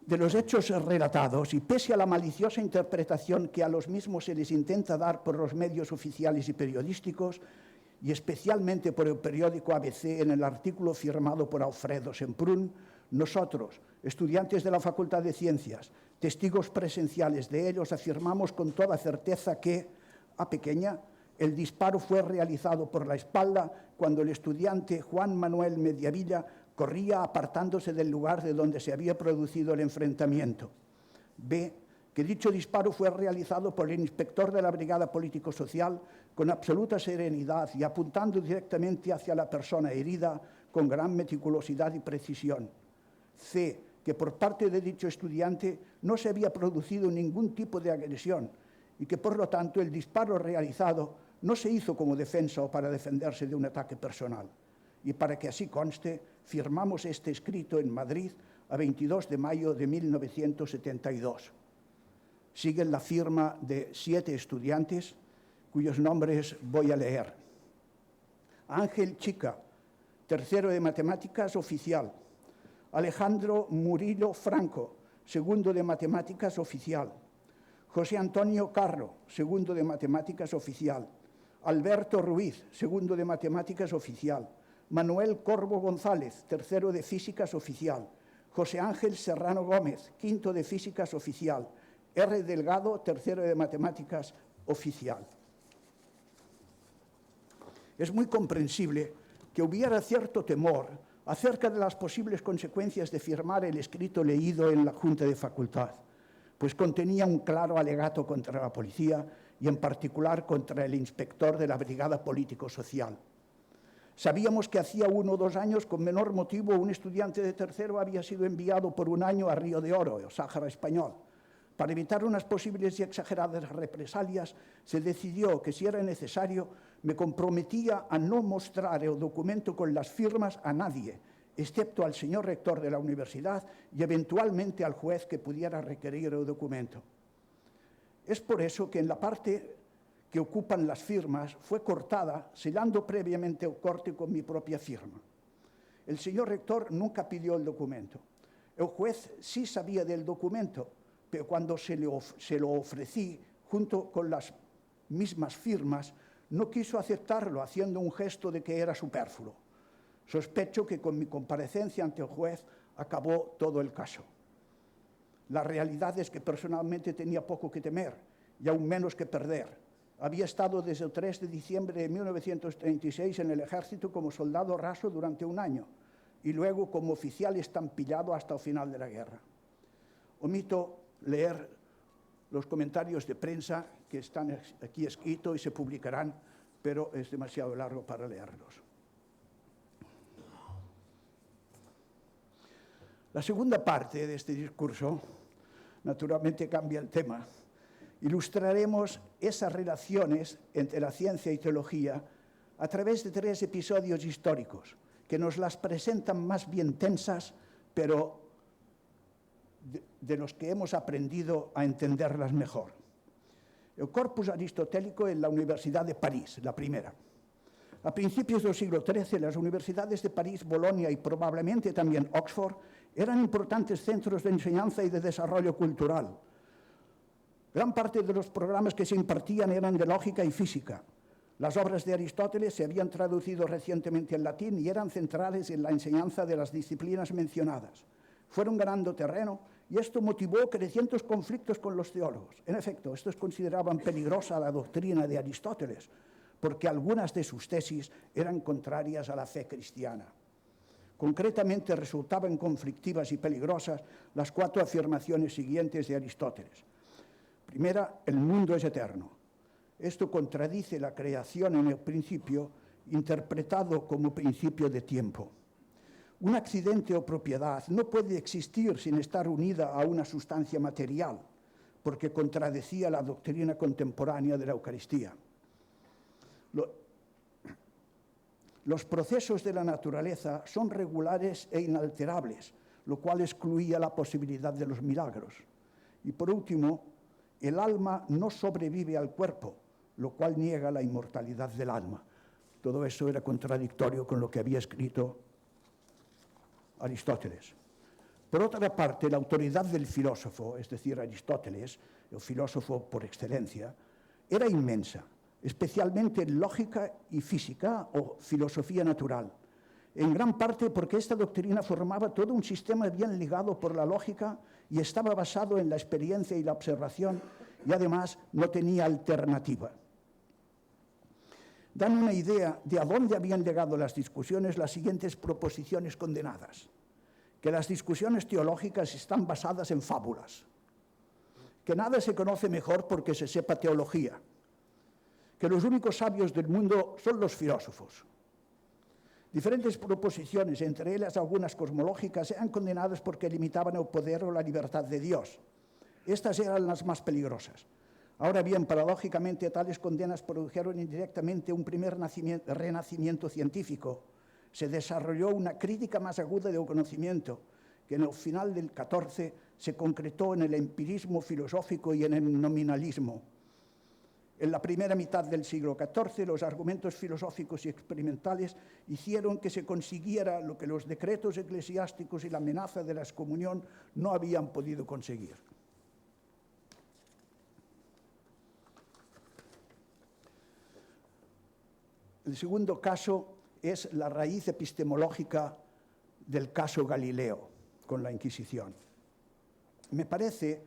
De los hechos relatados, y pese a la maliciosa interpretación que a los mismos se les intenta dar por los medios oficiales y periodísticos, y especialmente por el periódico ABC en el artículo firmado por Alfredo Semprún, nosotros, estudiantes de la Facultad de Ciencias, testigos presenciales de ellos, afirmamos con toda certeza que, a pequeña, el disparo fue realizado por la espalda cuando el estudiante Juan Manuel Mediavilla corría apartándose del lugar de donde se había producido el enfrentamiento. B, que dicho disparo fue realizado por el inspector de la Brigada Político-Social con absoluta serenidad y apuntando directamente hacia la persona herida con gran meticulosidad y precisión. C, que por parte de dicho estudiante no se había producido ningún tipo de agresión y que, por lo tanto, el disparo realizado no se hizo como defensa o para defenderse de un ataque personal. Y para que así conste, firmamos este escrito en Madrid a 22 de mayo de 1972. Sigue la firma de 7 estudiantes, cuyos nombres voy a leer. Ángel Chica, tercero de Matemáticas, oficial. Alejandro Murillo Franco, segundo de Matemáticas, oficial. José Antonio Carro, segundo de Matemáticas, oficial. Alberto Ruiz, segundo de Matemáticas, oficial. Manuel Corvo González, tercero de Físicas, oficial. José Ángel Serrano Gómez, quinto de Físicas, oficial. R. Delgado, tercero de Matemáticas, oficial. Es muy comprensible que hubiera cierto temor acerca de las posibles consecuencias de firmar el escrito leído en la Junta de Facultad, pues contenía un claro alegato contra la policía y en particular contra el inspector de la Brigada Político-Social. Sabíamos que hacía 1 o 2 años, con menor motivo, un estudiante de tercero había sido enviado por 1 año a Río de Oro, el Sáhara español. Para evitar unas posibles y exageradas represalias, se decidió que, si era necesario, me comprometía a no mostrar el documento con las firmas a nadie, excepto al señor rector de la universidad y eventualmente al juez que pudiera requerir el documento. Es por eso que en la parte que ocupan las firmas fue cortada, sellando previamente el corte con mi propia firma. El señor rector nunca pidió el documento. El juez sí sabía del documento, pero cuando se lo ofrecí junto con las mismas firmas, no quiso aceptarlo, haciendo un gesto de que era superfluo. Sospecho que con mi comparecencia ante el juez acabó todo el caso. La realidad es que personalmente tenía poco que temer y aún menos que perder. Había estado desde el 3 de diciembre de 1936 en el ejército como soldado raso durante 1 año y luego como oficial estampillado hasta el final de la guerra. Omito leer los comentarios de prensa que están aquí escritos y se publicarán, pero es demasiado largo para leerlos. La segunda parte de este discurso, naturalmente, cambia el tema. Ilustraremos esas relaciones entre la ciencia y teología a través de 3 episodios históricos que nos las presentan más bien tensas, pero de los que hemos aprendido a entenderlas mejor. El corpus aristotélico en la Universidad de París, la primera. A principios del siglo XIII, las universidades de París, Bolonia y probablemente también Oxford eran importantes centros de enseñanza y de desarrollo cultural. Gran parte de los programas que se impartían eran de lógica y física. Las obras de Aristóteles se habían traducido recientemente al latín y eran centrales en la enseñanza de las disciplinas mencionadas. Fueron ganando terreno y esto motivó crecientes conflictos con los teólogos. En efecto, estos consideraban peligrosa la doctrina de Aristóteles, porque algunas de sus tesis eran contrarias a la fe cristiana. Concretamente, resultaban conflictivas y peligrosas las 4 afirmaciones siguientes de Aristóteles. Primera, el mundo es eterno. Esto contradice la creación en el principio, interpretado como principio de tiempo. Un accidente o propiedad no puede existir sin estar unida a una sustancia material, porque contradecía la doctrina contemporánea de la Eucaristía. Los procesos de la naturaleza son regulares e inalterables, lo cual excluía la posibilidad de los milagros. Y por último, el alma no sobrevive al cuerpo, lo cual niega la inmortalidad del alma. Todo eso era contradictorio con lo que había escrito Aristóteles. Por otra parte, la autoridad del filósofo, es decir, Aristóteles, el filósofo por excelencia, era inmensa, especialmente en lógica y física o filosofía natural, en gran parte porque esta doctrina formaba todo un sistema bien ligado por la lógica y estaba basado en la experiencia y la observación y además no tenía alternativa. Dan una idea de a dónde habían llegado las discusiones las siguientes proposiciones condenadas: que las discusiones teológicas están basadas en fábulas, que nada se conoce mejor porque se sepa teología, que los únicos sabios del mundo son los filósofos. Diferentes proposiciones, entre ellas algunas cosmológicas, eran condenadas porque limitaban el poder o la libertad de Dios. Estas eran las más peligrosas. Ahora bien, paradójicamente, tales condenas produjeron indirectamente un primer renacimiento científico. Se desarrolló una crítica más aguda del conocimiento, que en el final del XIV se concretó en el empirismo filosófico y en el nominalismo. En la primera mitad del siglo XIV, los argumentos filosóficos y experimentales hicieron que se consiguiera lo que los decretos eclesiásticos y la amenaza de la excomunión no habían podido conseguir. El segundo caso es la raíz epistemológica del caso Galileo con la Inquisición. Me parece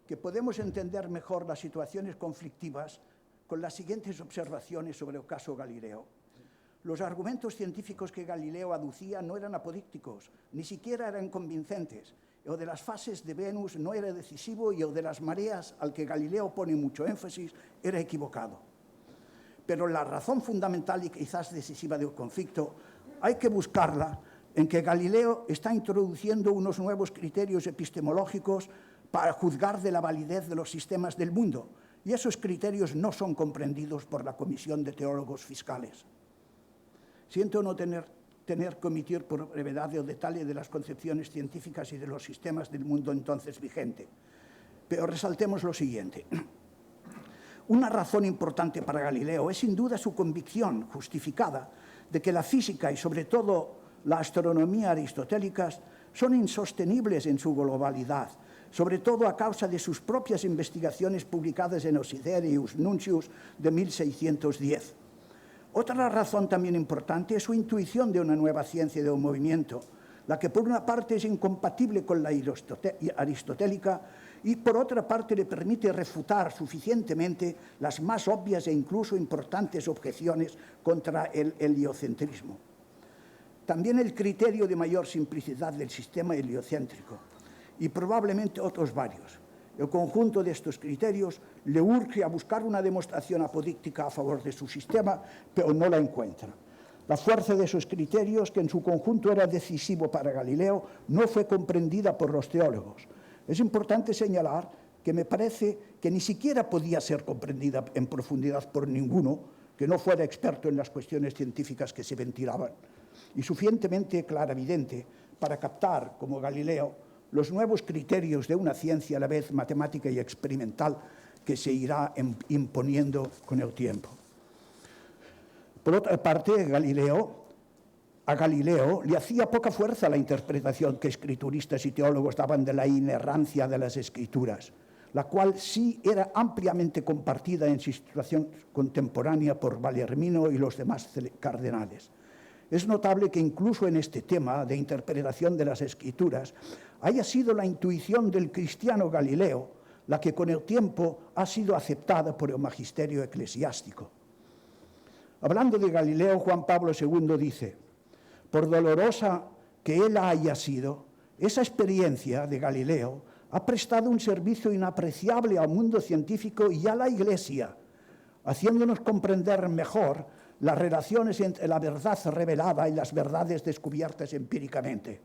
que podemos entender mejor las situaciones conflictivas con las siguientes observaciones sobre el caso Galileo. Los argumentos científicos que Galileo aducía no eran apodícticos, ni siquiera eran convincentes. El de las fases de Venus no era decisivo y el de las mareas, al que Galileo pone mucho énfasis, era equivocado. Pero la razón fundamental y quizás decisiva del conflicto hay que buscarla en que Galileo está introduciendo unos nuevos criterios epistemológicos para juzgar de la validez de los sistemas del mundo, y esos criterios no son comprendidos por la Comisión de Teólogos Fiscales. Siento no tener que omitir por brevedad el detalle de las concepciones científicas y de los sistemas del mundo entonces vigente, pero resaltemos lo siguiente. Una razón importante para Galileo es sin duda su convicción justificada de que la física y sobre todo la astronomía aristotélicas son insostenibles en su globalidad, sobre todo a causa de sus propias investigaciones publicadas en Osiderius Nuncius de 1610. Otra razón también importante es su intuición de una nueva ciencia del movimiento, la que por una parte es incompatible con la aristotélica y por otra parte le permite refutar suficientemente las más obvias e incluso importantes objeciones contra el heliocentrismo. También el criterio de mayor simplicidad del sistema heliocéntrico y probablemente otros varios. El conjunto de estos criterios le urge a buscar una demostración apodíctica a favor de su sistema, pero no la encuentra. La fuerza de esos criterios, que en su conjunto era decisivo para Galileo, no fue comprendida por los teólogos. Es importante señalar que me parece que ni siquiera podía ser comprendida en profundidad por ninguno que no fuera experto en las cuestiones científicas que se ventilaban, y suficientemente clarividente para captar, como Galileo, los nuevos criterios de una ciencia a la vez matemática y experimental que se irá imponiendo con el tiempo. Por otra parte, a Galileo le hacía poca fuerza la interpretación que escrituristas y teólogos daban de la inerrancia de las escrituras. la cual sí era ampliamente compartida en su situación contemporánea por Bellarmino y los demás cardenales. Es notable que incluso en este tema de interpretación de las Escrituras haya sido la intuición del cristiano Galileo la que con el tiempo ha sido aceptada por el magisterio eclesiástico. Hablando de Galileo, Juan Pablo II dice: por dolorosa que él haya sido, esa experiencia de Galileo ha prestado un servicio inapreciable al mundo científico y a la Iglesia, haciéndonos comprender mejor las relaciones entre la verdad revelada y las verdades descubiertas empíricamente.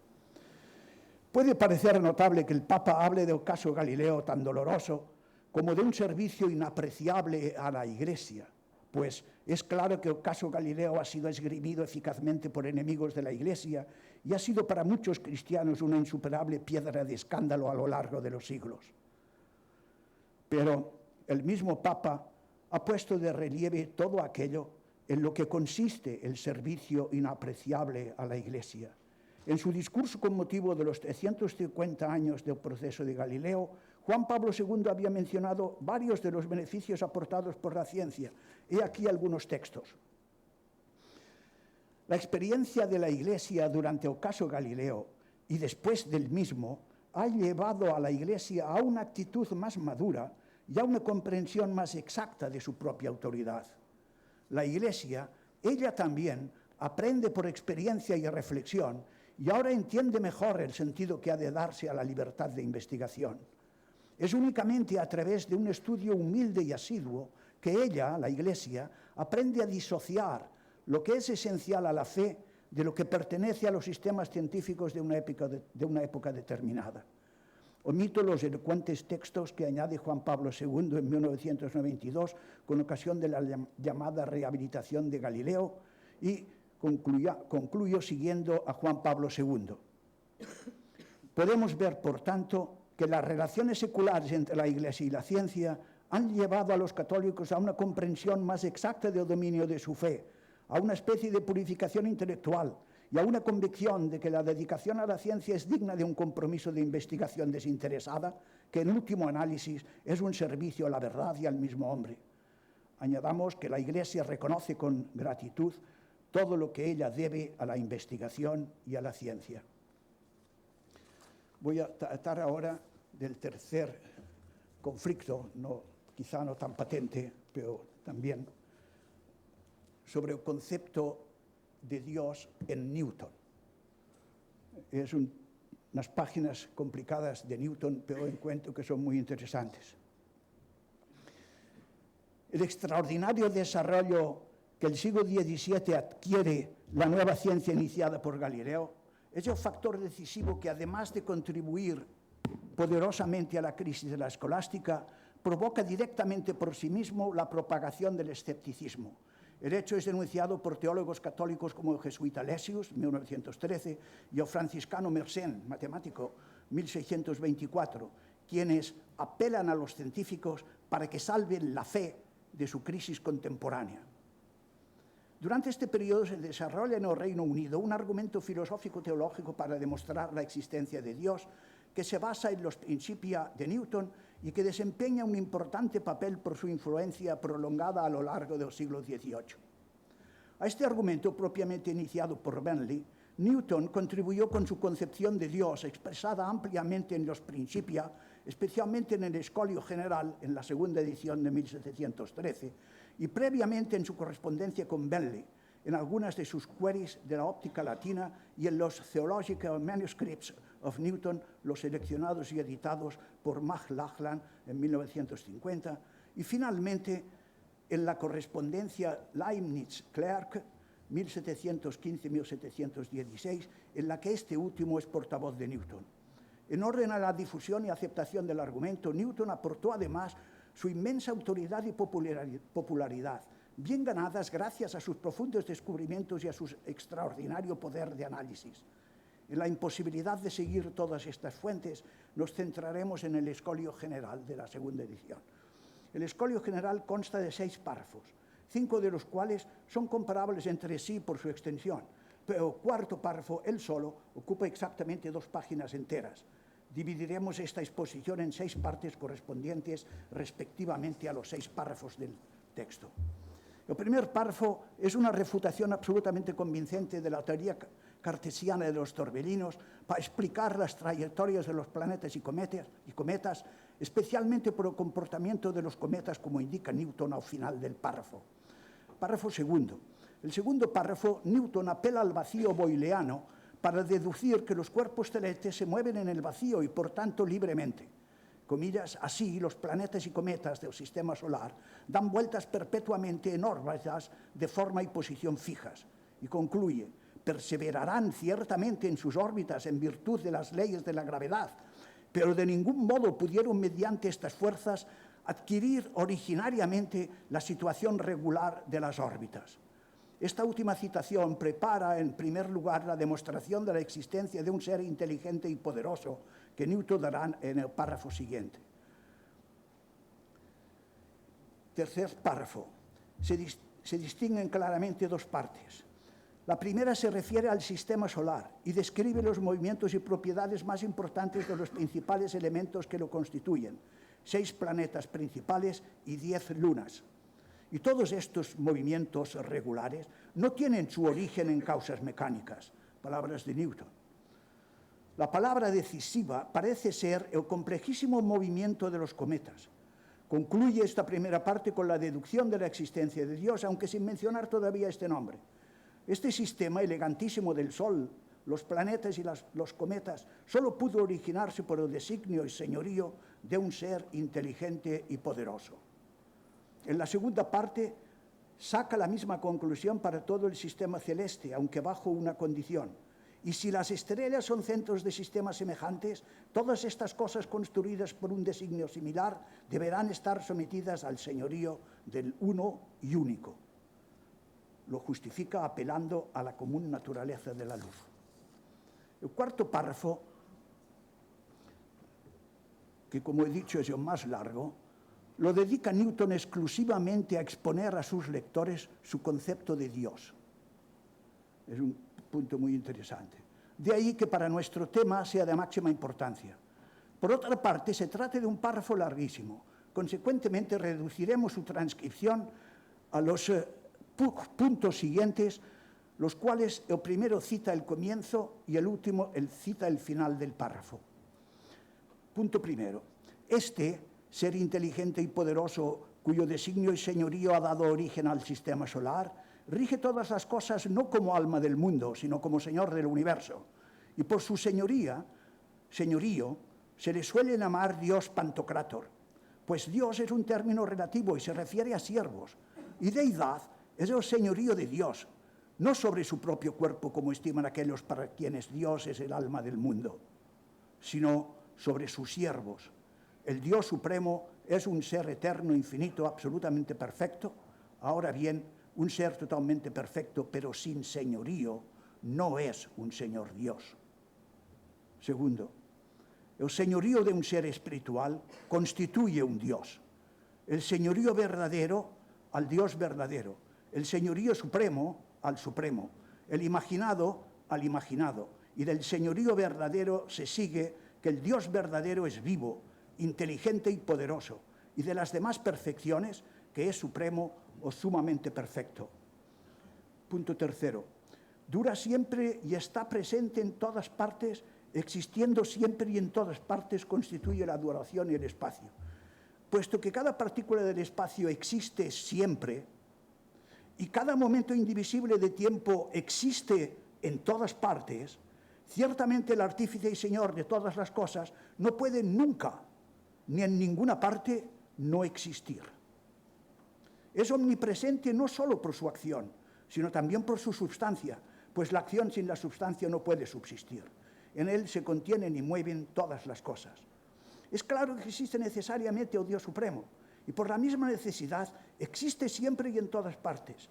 Puede parecer notable que el Papa hable del caso Galileo tan doloroso como de un servicio inapreciable a la Iglesia, pues es claro que el caso Galileo ha sido esgrimido eficazmente por enemigos de la Iglesia y ha sido para muchos cristianos una insuperable piedra de escándalo a lo largo de los siglos. Pero el mismo Papa ha puesto de relieve todo aquello en lo que consiste el servicio inapreciable a la Iglesia. En su discurso con motivo de los 350 años del proceso de Galileo, Juan Pablo II había mencionado varios de los beneficios aportados por la ciencia. He aquí algunos textos. La experiencia de la Iglesia durante el caso Galileo y después del mismo ha llevado a la Iglesia a una actitud más madura y a una comprensión más exacta de su propia autoridad. La Iglesia, ella también, aprende por experiencia y reflexión y ahora entiende mejor el sentido que ha de darse a la libertad de investigación. Es únicamente a través de un estudio humilde y asiduo que ella, la Iglesia, aprende a disociar lo que es esencial a la fe de lo que pertenece a los sistemas científicos de una época determinada. Omito los elocuentes textos que añade Juan Pablo II en 1992 con ocasión de la llamada rehabilitación de Galileo y concluyo siguiendo a Juan Pablo II. Podemos ver, por tanto, que las relaciones seculares entre la Iglesia y la ciencia han llevado a los católicos a una comprensión más exacta del dominio de su fe, a una especie de purificación intelectual y a una convicción de que la dedicación a la ciencia es digna de un compromiso de investigación desinteresada, que en último análisis es un servicio a la verdad y al mismo hombre. Añadamos que la Iglesia reconoce con gratitud todo lo que ella debe a la investigación y a la ciencia. Voy a tratar ahora del tercer conflicto, quizá no tan patente, pero también sobre el concepto de Dios en Newton. Es unas páginas complicadas de Newton, pero encuentro que son muy interesantes. El extraordinario desarrollo que el siglo XVII adquiere la nueva ciencia iniciada por Galileo es el factor decisivo que, además de contribuir poderosamente a la crisis de la escolástica, provoca directamente por sí mismo la propagación del escepticismo. El hecho es denunciado por teólogos católicos como el jesuita Lessius, 1913, y el franciscano Mersenne, matemático, 1624, quienes apelan a los científicos para que salven la fe de su crisis contemporánea. Durante este periodo se desarrolla en el Reino Unido un argumento filosófico-teológico para demostrar la existencia de Dios, que se basa en los Principia de Newton y que desempeña un importante papel por su influencia prolongada a lo largo del siglo XVIII. A este argumento, propiamente iniciado por Bentley, Newton contribuyó con su concepción de Dios, expresada ampliamente en los Principia, especialmente en el Escolio General, en la segunda edición de 1713, y previamente en su correspondencia con Bentley, en algunas de sus queries de la óptica latina y en los Theological Manuscripts of Newton, los seleccionados y editados por McLachlan en 1950, y finalmente en la correspondencia Leibniz-Clerk, 1715-1716, en la que este último es portavoz de Newton. En orden a la difusión y aceptación del argumento, Newton aportó además su inmensa autoridad y popularidad, bien ganadas gracias a sus profundos descubrimientos y a su extraordinario poder de análisis. En la imposibilidad de seguir todas estas fuentes, nos centraremos en el Escolio General de la segunda edición. El Escolio General consta de 6 párrafos, 5 de los cuales son comparables entre sí por su extensión, pero el cuarto párrafo, él solo, ocupa exactamente 2 páginas enteras. Dividiremos esta exposición en 6 partes correspondientes respectivamente a los 6 párrafos del texto. El primer párrafo es una refutación absolutamente convincente de la teoría cartesiana de los torbellinos para explicar las trayectorias de los planetas y cometas, especialmente por el comportamiento de los cometas, como indica Newton al final del párrafo. Párrafo segundo. El segundo párrafo, Newton apela al vacío boyleano para deducir que los cuerpos celestes se mueven en el vacío y, por tanto, libremente. Comillas, así, los planetas y cometas del sistema solar dan vueltas perpetuamente en órbitas de forma y posición fijas. Y concluye, perseverarán ciertamente en sus órbitas en virtud de las leyes de la gravedad, pero de ningún modo pudieron, mediante estas fuerzas, adquirir originariamente la situación regular de las órbitas. Esta última citación prepara, en primer lugar, la demostración de la existencia de un ser inteligente y poderoso que Newton dará en el párrafo siguiente. Tercer párrafo. Se distinguen claramente 2 partes. La primera se refiere al sistema solar y describe los movimientos y propiedades más importantes de los principales elementos que lo constituyen, 6 planetas principales y 10 lunas. Y todos estos movimientos regulares no tienen su origen en causas mecánicas, palabras de Newton. La palabra decisiva parece ser el complejísimo movimiento de los cometas. Concluye esta primera parte con la deducción de la existencia de Dios, aunque sin mencionar todavía este nombre. Este sistema elegantísimo del Sol, los planetas y los cometas, solo pudo originarse por el designio y señorío de un ser inteligente y poderoso. En la segunda parte saca la misma conclusión para todo el sistema celeste, aunque bajo una condición. Y si las estrellas son centros de sistemas semejantes, todas estas cosas construidas por un designio similar deberán estar sometidas al señorío del uno y único. Lo justifica apelando a la común naturaleza de la luz. El cuarto párrafo, que como he dicho es el más largo, lo dedica Newton exclusivamente a exponer a sus lectores su concepto de Dios. Es un punto muy interesante. De ahí que para nuestro tema sea de máxima importancia. Por otra parte, se trata de un párrafo larguísimo. Consecuentemente, reduciremos su transcripción a los puntos siguientes, los cuales el primero cita el comienzo y el último cita el final del párrafo. Punto primero. Ser inteligente y poderoso, cuyo designio y señorío ha dado origen al sistema solar, rige todas las cosas no como alma del mundo, sino como señor del universo. Y por su señorío, se le suele llamar Dios Pantocrátor, pues Dios es un término relativo y se refiere a siervos, y deidad es el señorío de Dios, no sobre su propio cuerpo, como estiman aquellos para quienes Dios es el alma del mundo, sino sobre sus siervos. El Dios Supremo es un ser eterno, infinito, absolutamente perfecto. Ahora bien, un ser totalmente perfecto, pero sin señorío, no es un señor Dios. Segundo, el señorío de un ser espiritual constituye un Dios. El señorío verdadero al Dios verdadero. El señorío supremo al supremo. El imaginado al imaginado. Y del señorío verdadero se sigue que el Dios verdadero es vivo, inteligente y poderoso, y de las demás perfecciones, que es supremo o sumamente perfecto. Punto tercero. Dura siempre y está presente en todas partes, existiendo siempre y en todas partes constituye la duración y el espacio. Puesto que cada partícula del espacio existe siempre, y cada momento indivisible de tiempo existe en todas partes, ciertamente el artífice y señor de todas las cosas no puede nunca ni en ninguna parte no existir. Es omnipresente no solo por su acción, sino también por su substancia, pues la acción sin la substancia no puede subsistir. En él se contienen y mueven todas las cosas. Es claro que existe necesariamente el Dios Supremo, y por la misma necesidad existe siempre y en todas partes.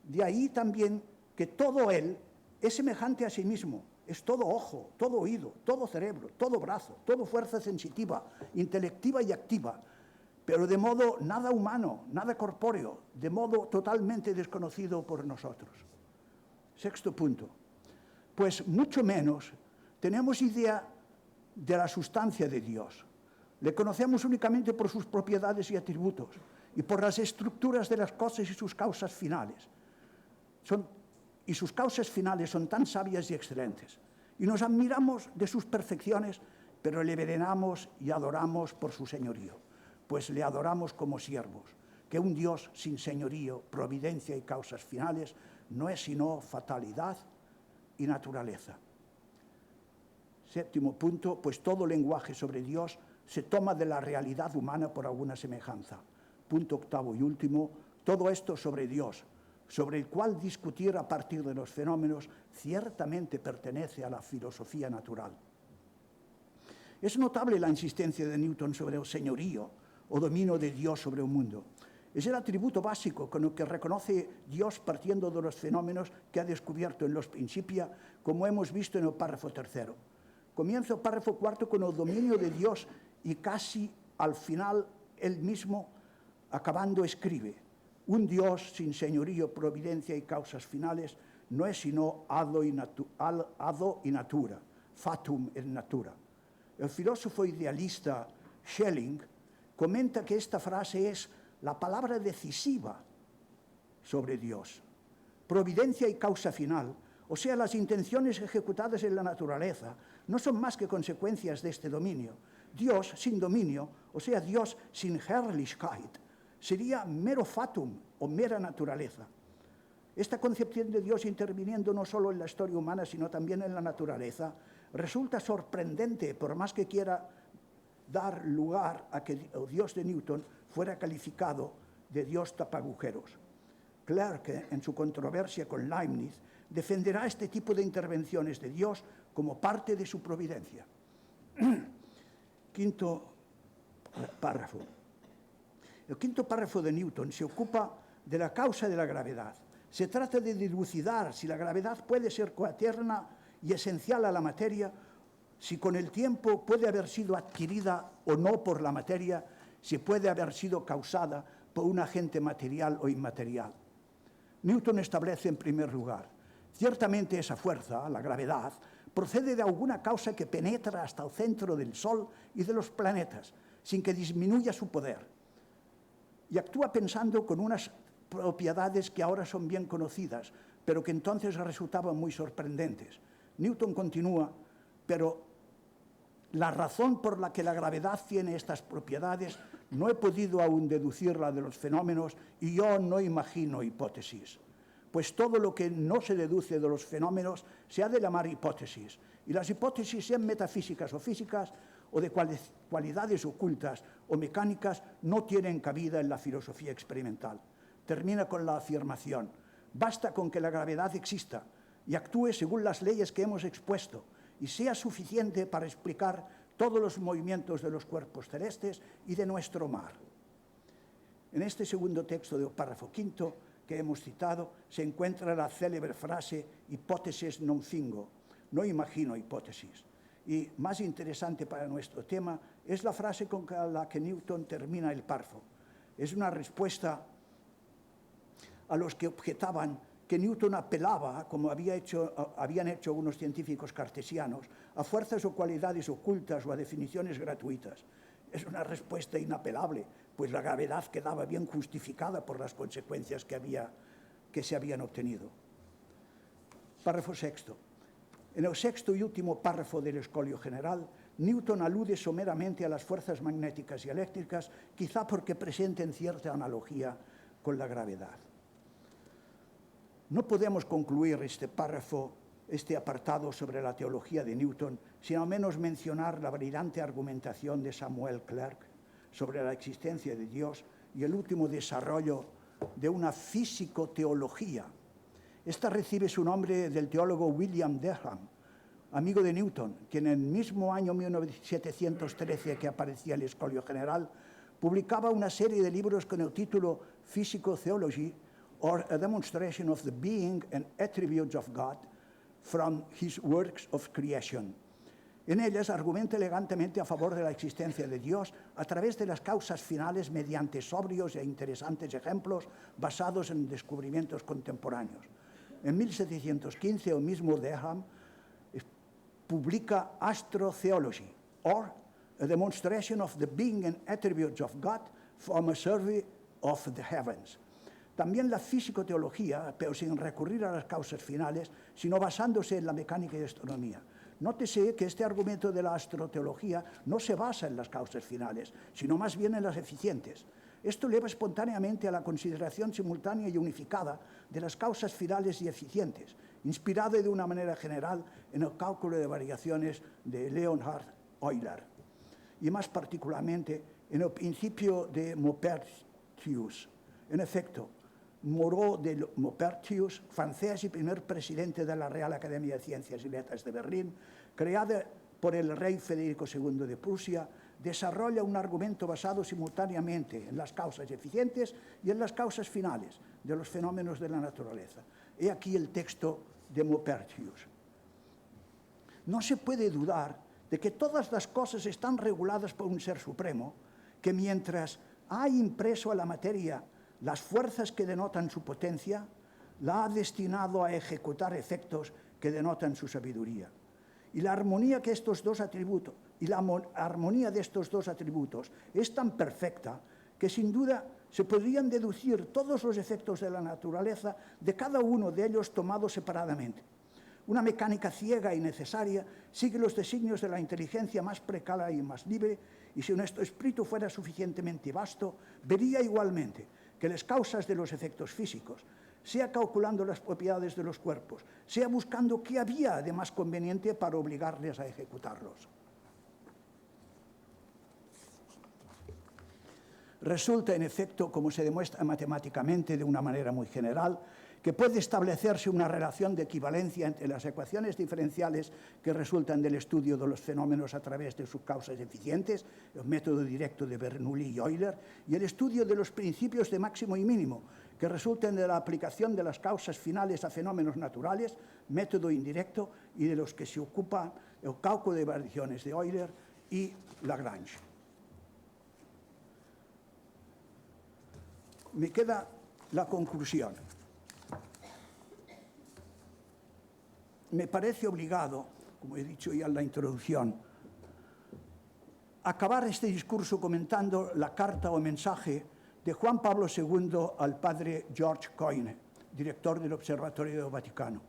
De ahí también que todo él es semejante a sí mismo. Es todo ojo, todo oído, todo cerebro, todo brazo, todo fuerza sensitiva, intelectiva y activa, pero de modo nada humano, nada corpóreo, de modo totalmente desconocido por nosotros. Sexto punto. Pues mucho menos tenemos idea de la sustancia de Dios. Le conocemos únicamente por sus propiedades y atributos y por las estructuras de las cosas y sus causas finales. Sus causas finales son tan sabias y excelentes. Y nos admiramos de sus perfecciones, pero le veneramos y adoramos por su señorío, pues le adoramos como siervos, que un Dios sin señorío, providencia y causas finales no es sino fatalidad y naturaleza. Séptimo punto, pues todo lenguaje sobre Dios se toma de la realidad humana por alguna semejanza. Punto octavo y último, todo esto sobre Dios, sobre el cual discutir a partir de los fenómenos, ciertamente pertenece a la filosofía natural. Es notable la insistencia de Newton sobre el señorío o dominio de Dios sobre el mundo. Es el atributo básico con el que reconoce Dios partiendo de los fenómenos que ha descubierto en los Principia, como hemos visto en el párrafo tercero. Comienza el párrafo cuarto con el dominio de Dios y casi al final él mismo, acabando, escribe: un Dios sin señorío, providencia y causas finales no es sino ado y natura, fatum et natura. El filósofo idealista Schelling comenta que esta frase es la palabra decisiva sobre Dios. Providencia y causa final, o sea, las intenciones ejecutadas en la naturaleza, no son más que consecuencias de este dominio. Dios sin dominio, o sea, Dios sin Herrlichkeit, sería mero fatum o mera naturaleza. Esta concepción de Dios interviniendo no solo en la historia humana, sino también en la naturaleza, resulta sorprendente, por más que quiera dar lugar a que el Dios de Newton fuera calificado de Dios tapagujeros. Clerke, en su controversia con Leibniz, defenderá este tipo de intervenciones de Dios como parte de su providencia. Quinto párrafo. El quinto párrafo de Newton se ocupa de la causa de la gravedad. Se trata de dilucidar si la gravedad puede ser coeterna y esencial a la materia, si con el tiempo puede haber sido adquirida o no por la materia, si puede haber sido causada por un agente material o inmaterial. Newton establece en primer lugar: ciertamente esa fuerza, la gravedad, procede de alguna causa que penetra hasta el centro del Sol y de los planetas, sin que disminuya su poder, y actúa pensando con unas propiedades que ahora son bien conocidas, pero que entonces resultaban muy sorprendentes. Newton continúa: pero la razón por la que la gravedad tiene estas propiedades no he podido aún deducirla de los fenómenos y yo no imagino hipótesis. Pues todo lo que no se deduce de los fenómenos se ha de llamar hipótesis, y las hipótesis, sean metafísicas o físicas, o de cualidades ocultas o mecánicas, no tienen cabida en la filosofía experimental. Termina con la afirmación: basta con que la gravedad exista y actúe según las leyes que hemos expuesto, y sea suficiente para explicar todos los movimientos de los cuerpos celestes y de nuestro mar. En este segundo texto del párrafo quinto que hemos citado se encuentra la célebre frase hipótesis non fingo, no imagino hipótesis. Y más interesante para nuestro tema es la frase con la que Newton termina el párrafo. Es una respuesta a los que objetaban que Newton apelaba, como habían hecho algunos científicos cartesianos, a fuerzas o cualidades ocultas o a definiciones gratuitas. Es una respuesta inapelable, pues la gravedad quedaba bien justificada por las consecuencias que se habían obtenido. Párrafo sexto. En el sexto y último párrafo del Escolio General, Newton alude someramente a las fuerzas magnéticas y eléctricas, quizá porque presenten cierta analogía con la gravedad. No podemos concluir este apartado sobre la teología de Newton sin al menos mencionar la brillante argumentación de Samuel Clerke sobre la existencia de Dios y el último desarrollo de una físico-teología. Esta recibe su nombre del teólogo William Derham, amigo de Newton, quien en el mismo año 1713 que aparecía el Escolio General, publicaba una serie de libros con el título Physical Theology, or a Demonstration of the Being and Attributes of God from His Works of Creation. En ellas argumenta elegantemente a favor de la existencia de Dios a través de las causas finales mediante sobrios e interesantes ejemplos basados en descubrimientos contemporáneos. En 1715, el mismo Derham publica Astrotheology, or a demonstration of the being and attributes of God from a survey of the heavens. También la físico-teología, pero sin recurrir a las causas finales, sino basándose en la mecánica y astronomía. Nótese que este argumento de la astroteología no se basa en las causas finales, sino más bien en las eficientes. Esto lleva espontáneamente a la consideración simultánea y unificada de las causas finales y eficientes, inspirado de una manera general en el cálculo de variaciones de Leonhard Euler, y más particularmente en el principio de Maupertuis. En efecto, Moreau de Maupertuis, francés y primer presidente de la Real Academia de Ciencias y Letras de Berlín, creada por el rey Federico II de Prusia, desarrolla un argumento basado simultáneamente en las causas eficientes y en las causas finales de los fenómenos de la naturaleza. He aquí el texto de Maupertuis. No se puede dudar de que todas las cosas están reguladas por un ser supremo, que mientras ha impreso a la materia las fuerzas que denotan su potencia, la ha destinado a ejecutar efectos que denotan su sabiduría. Y la armonía de estos dos atributos es tan perfecta que sin duda se podrían deducir todos los efectos de la naturaleza de cada uno de ellos tomados separadamente. Una mecánica ciega y necesaria sigue los designios de la inteligencia más precaria y más libre, y si nuestro espíritu fuera suficientemente vasto, vería igualmente que las causas de los efectos físicos, sea calculando las propiedades de los cuerpos, sea buscando qué había de más conveniente para obligarles a ejecutarlos. Resulta, en efecto, como se demuestra matemáticamente de una manera muy general, que puede establecerse una relación de equivalencia entre las ecuaciones diferenciales que resultan del estudio de los fenómenos a través de sus causas eficientes, el método directo de Bernoulli y Euler, y el estudio de los principios de máximo y mínimo, que resultan de la aplicación de las causas finales a fenómenos naturales, método indirecto, y de los que se ocupa el cálculo de variaciones de Euler y Lagrange. Me queda la conclusión. Me parece obligado, como he dicho ya en la introducción, acabar este discurso comentando la carta o mensaje de Juan Pablo II al padre George Coyne, director del Observatorio del Vaticano.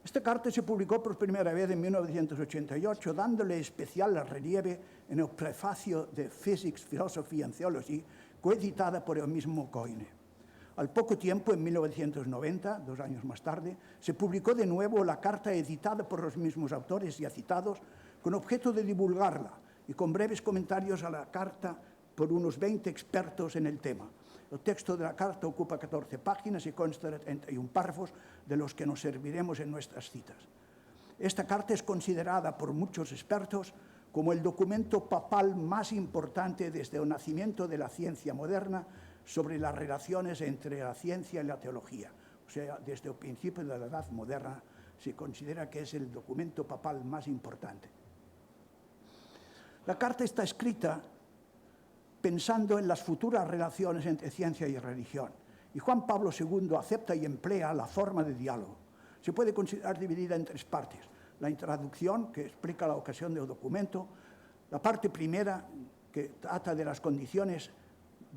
Esta carta se publicó por primera vez en 1988, dándole especial relieve en el prefacio de Physics, Philosophy and Theology, coeditada por el mismo Coyne. Al poco tiempo, en 1990, 2 años más tarde, se publicó de nuevo la carta editada por los mismos autores ya citados, con objeto de divulgarla y con breves comentarios a la carta por unos 20 expertos en el tema. El texto de la carta ocupa 14 páginas y consta de 31 párrafos, de los que nos serviremos en nuestras citas. Esta carta es considerada por muchos expertos como el documento papal más importante desde el nacimiento de la ciencia moderna sobre las relaciones entre la ciencia y la teología. O sea, desde el principio de la Edad Moderna se considera que es el documento papal más importante. La carta está escrita pensando en las futuras relaciones entre ciencia y religión, y Juan Pablo II acepta y emplea la forma de diálogo. Se puede considerar dividida en 3 partes. La introducción, que explica la ocasión del documento; la parte primera, que trata de las condiciones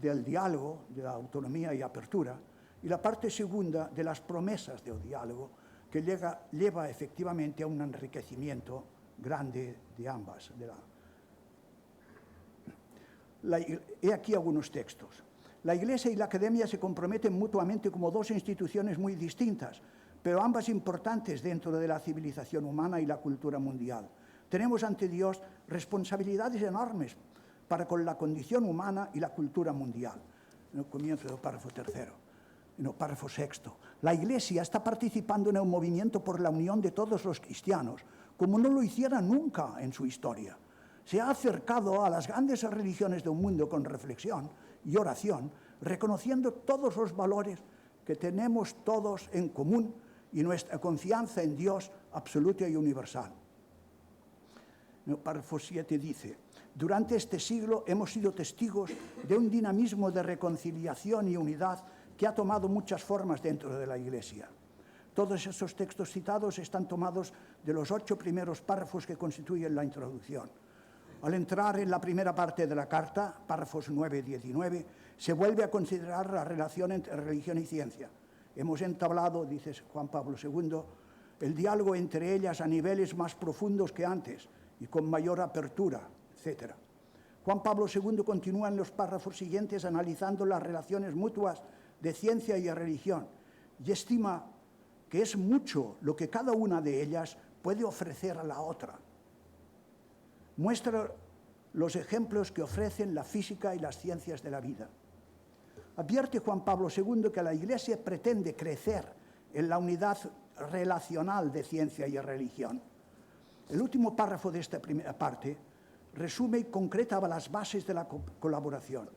del diálogo, de la autonomía y apertura, y la parte segunda de las promesas del diálogo, que lleva efectivamente a un enriquecimiento grande de ambas. He aquí algunos textos. La Iglesia y la Academia se comprometen mutuamente como 2 instituciones muy distintas, pero ambas importantes dentro de la civilización humana y la cultura mundial. Tenemos ante Dios responsabilidades enormes para con la condición humana y la cultura mundial. En el comienzo del párrafo 3. En el párrafo 6. La Iglesia está participando en el movimiento por la unión de todos los cristianos, como no lo hiciera nunca en su historia. Se ha acercado a las grandes religiones del mundo con reflexión y oración, reconociendo todos los valores que tenemos todos en común y nuestra confianza en Dios absoluta y universal. En el párrafo 7 dice: durante este siglo hemos sido testigos de un dinamismo de reconciliación y unidad que ha tomado muchas formas dentro de la Iglesia. Todos esos textos citados están tomados de los 8 primeros párrafos que constituyen la introducción. Al entrar en la primera parte de la Carta, párrafos 9 y 19, se vuelve a considerar la relación entre religión y ciencia. Hemos entablado, dice Juan Pablo II, el diálogo entre ellas a niveles más profundos que antes y con mayor apertura, etc. Juan Pablo II continúa en los párrafos siguientes analizando las relaciones mutuas de ciencia y religión y estima que es mucho lo que cada una de ellas puede ofrecer a la otra. Muestra los ejemplos que ofrecen la física y las ciencias de la vida. Advierte Juan Pablo II que la Iglesia pretende crecer en la unidad relacional de ciencia y religión. El último párrafo de esta primera parte resume y concreta las bases de la colaboración.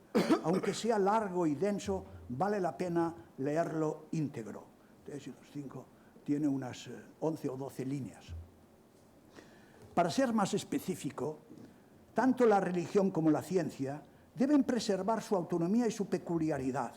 Aunque sea largo y denso, vale la pena leerlo íntegro. Tiene unas 11 o 12 líneas. Para ser más específico, tanto la religión como la ciencia deben preservar su autonomía y su peculiaridad.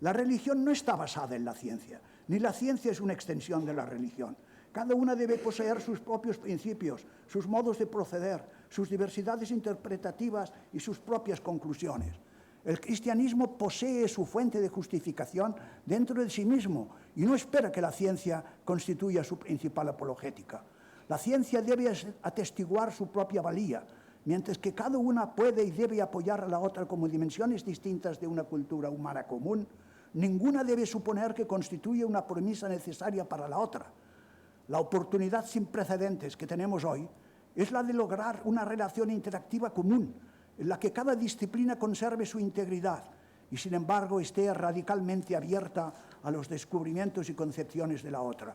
La religión no está basada en la ciencia, ni la ciencia es una extensión de la religión. Cada una debe poseer sus propios principios, sus modos de proceder, sus diversidades interpretativas y sus propias conclusiones. El cristianismo posee su fuente de justificación dentro de sí mismo y no espera que la ciencia constituya su principal apologética. La ciencia debe atestiguar su propia valía, mientras que cada una puede y debe apoyar a la otra como dimensiones distintas de una cultura humana común. Ninguna debe suponer que constituye una premisa necesaria para la otra. La oportunidad sin precedentes que tenemos hoy es la de lograr una relación interactiva común, en la que cada disciplina conserve su integridad y, sin embargo, esté radicalmente abierta a los descubrimientos y concepciones de la otra.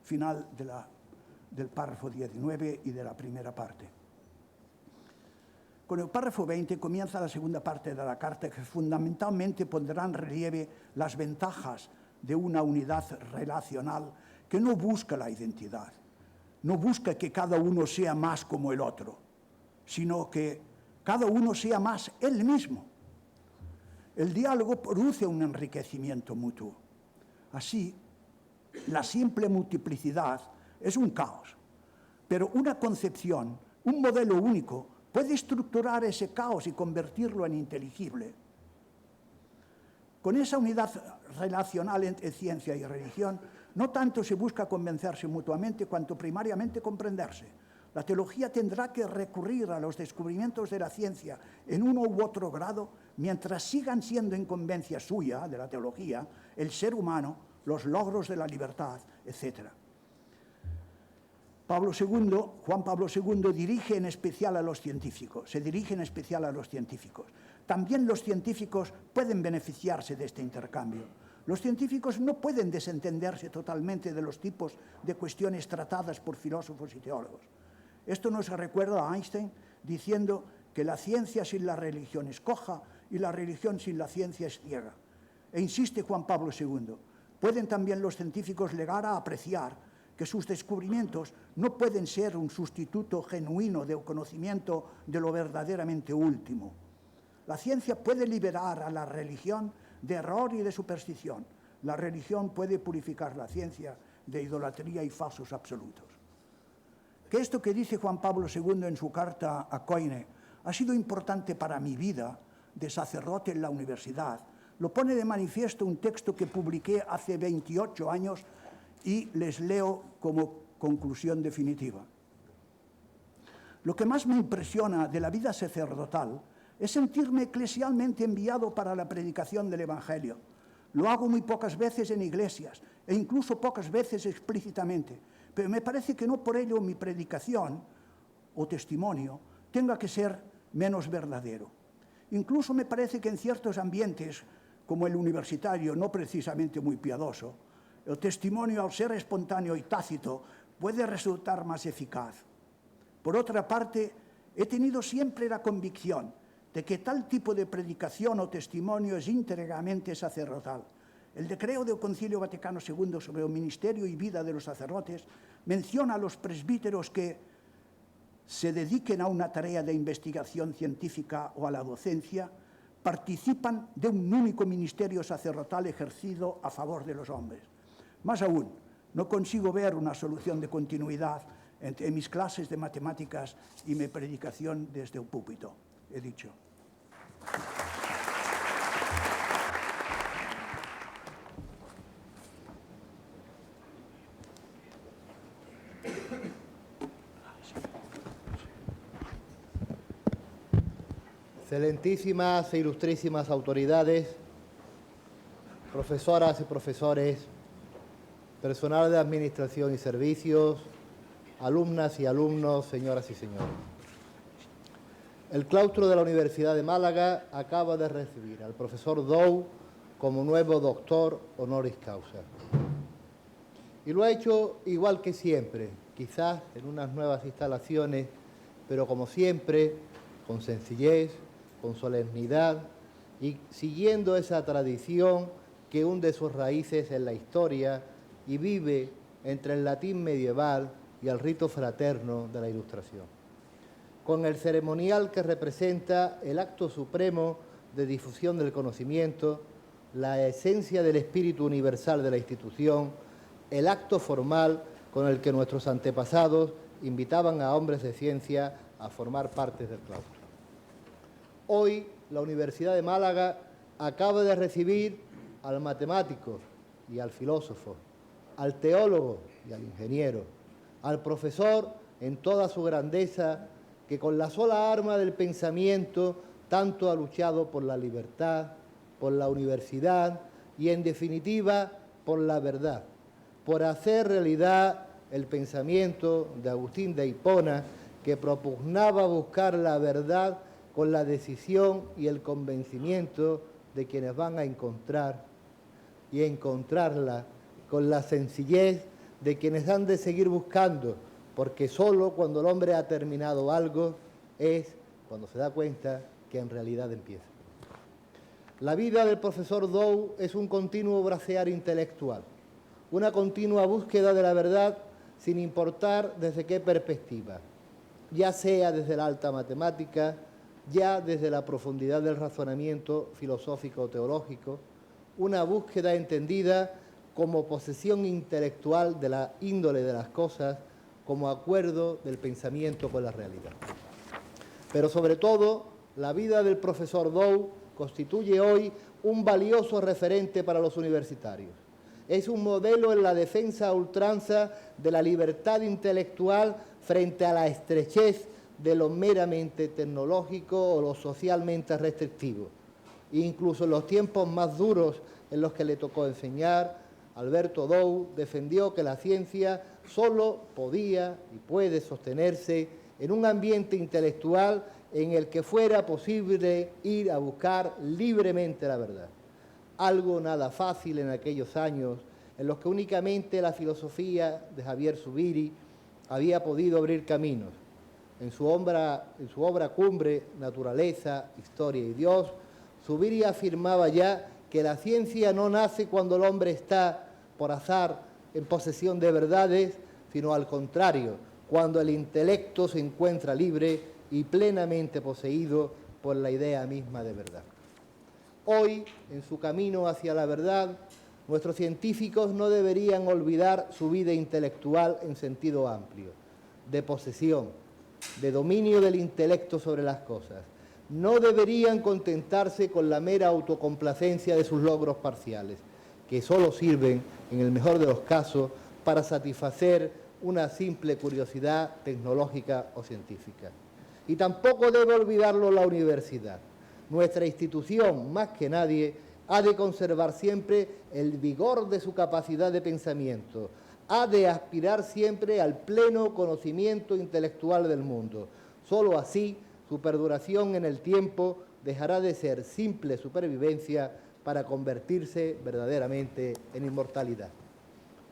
Final del párrafo 19 y de la primera parte. Con el párrafo 20 comienza la segunda parte de la Carta, que fundamentalmente pondrá en relieve las ventajas de una unidad relacional que no busca la identidad, no busca que cada uno sea más como el otro, sino que cada uno sea más él mismo. El diálogo produce un enriquecimiento mutuo. Así, la simple multiplicidad es un caos, pero una concepción, un modelo único, puede estructurar ese caos y convertirlo en inteligible. Con esa unidad relacional entre ciencia y religión, no tanto se busca convencerse mutuamente, cuanto primariamente comprenderse. La teología tendrá que recurrir a los descubrimientos de la ciencia en uno u otro grado, mientras sigan siendo incumbencia suya, de la teología, el ser humano, los logros de la libertad, etc. Juan Pablo II se dirige en especial a los científicos. También los científicos pueden beneficiarse de este intercambio. Los científicos no pueden desentenderse totalmente de los tipos de cuestiones tratadas por filósofos y teólogos. Esto nos recuerda a Einstein diciendo que la ciencia sin la religión es coja y la religión sin la ciencia es ciega. E insiste Juan Pablo II, pueden también los científicos llegar a apreciar que sus descubrimientos no pueden ser un sustituto genuino del conocimiento de lo verdaderamente último. La ciencia puede liberar a la religión de error y de superstición. La religión puede purificar la ciencia de idolatría y falsos absolutos. Que esto que dice Juan Pablo II en su carta a Coine ha sido importante para mi vida de sacerdote en la universidad, lo pone de manifiesto un texto que publiqué hace 28 años y les leo como conclusión definitiva. Lo que más me impresiona de la vida sacerdotal es sentirme eclesialmente enviado para la predicación del Evangelio. Lo hago muy pocas veces en iglesias e incluso pocas veces explícitamente, pero me parece que no por ello mi predicación o testimonio tenga que ser menos verdadero. Incluso me parece que en ciertos ambientes, como el universitario, no precisamente muy piadoso, el testimonio, al ser espontáneo y tácito, puede resultar más eficaz. Por otra parte, he tenido siempre la convicción de que tal tipo de predicación o testimonio es íntegramente sacerdotal. El decreto del Concilio Vaticano II sobre el ministerio y vida de los sacerdotes menciona a los presbíteros que se dediquen a una tarea de investigación científica o a la docencia, participan de un único ministerio sacerdotal ejercido a favor de los hombres. Más aún, no consigo ver una solución de continuidad entre mis clases de matemáticas y mi predicación desde el púlpito. He dicho. Excelentísimas e ilustrísimas autoridades, profesoras y profesores, personal de administración y servicios, alumnas y alumnos, señoras y señores. El claustro de la Universidad de Málaga acaba de recibir al profesor Dou como nuevo doctor honoris causa. Y lo ha hecho igual que siempre, quizás en unas nuevas instalaciones, pero como siempre, con sencillez, con solemnidad y siguiendo esa tradición que hunde sus raíces en la historia y vive entre el latín medieval y el rito fraterno de la Ilustración. Con el ceremonial que representa el acto supremo de difusión del conocimiento, la esencia del espíritu universal de la institución, el acto formal con el que nuestros antepasados invitaban a hombres de ciencia a formar parte del claustro. Hoy la Universidad de Málaga acaba de recibir al matemático y al filósofo, al teólogo y al ingeniero, al profesor en toda su grandeza, que con la sola arma del pensamiento tanto ha luchado por la libertad, por la universidad y, en definitiva, por la verdad, por hacer realidad el pensamiento de Agustín de Hipona, que propugnaba buscar la verdad con la decisión y el convencimiento de quienes van a encontrar y encontrarla con la sencillez de quienes han de seguir buscando, porque solo cuando el hombre ha terminado algo es cuando se da cuenta que en realidad empieza. La vida del profesor Dou es un continuo bracear intelectual, una continua búsqueda de la verdad sin importar desde qué perspectiva, ya sea desde la alta matemática, ya desde la profundidad del razonamiento filosófico o teológico, una búsqueda entendida como posesión intelectual de la índole de las cosas, como acuerdo del pensamiento con la realidad. Pero sobre todo, la vida del profesor Dou constituye hoy un valioso referente para los universitarios. Es un modelo en la defensa a ultranza de la libertad intelectual frente a la estrechez de lo meramente tecnológico o lo socialmente restrictivo. Incluso en los tiempos más duros en los que le tocó enseñar, Alberto Dou defendió que la ciencia solo podía y puede sostenerse en un ambiente intelectual en el que fuera posible ir a buscar libremente la verdad. Algo nada fácil en aquellos años en los que únicamente la filosofía de Javier Zubiri había podido abrir caminos. En su obra cumbre, Naturaleza, Historia y Dios, Zubiri afirmaba ya que la ciencia no nace cuando el hombre está, por azar, en posesión de verdades, sino al contrario, cuando el intelecto se encuentra libre y plenamente poseído por la idea misma de verdad. Hoy, en su camino hacia la verdad, nuestros científicos no deberían olvidar su vida intelectual en sentido amplio, de posesión, de dominio del intelecto sobre las cosas. No deberían contentarse con la mera autocomplacencia de sus logros parciales, que solo sirven, en el mejor de los casos, para satisfacer una simple curiosidad tecnológica o científica. Y tampoco debe olvidarlo la universidad. Nuestra institución, más que nadie, ha de conservar siempre el vigor de su capacidad de pensamiento, ha de aspirar siempre al pleno conocimiento intelectual del mundo. Solo así, su perduración en el tiempo dejará de ser simple supervivencia para convertirse verdaderamente en inmortalidad.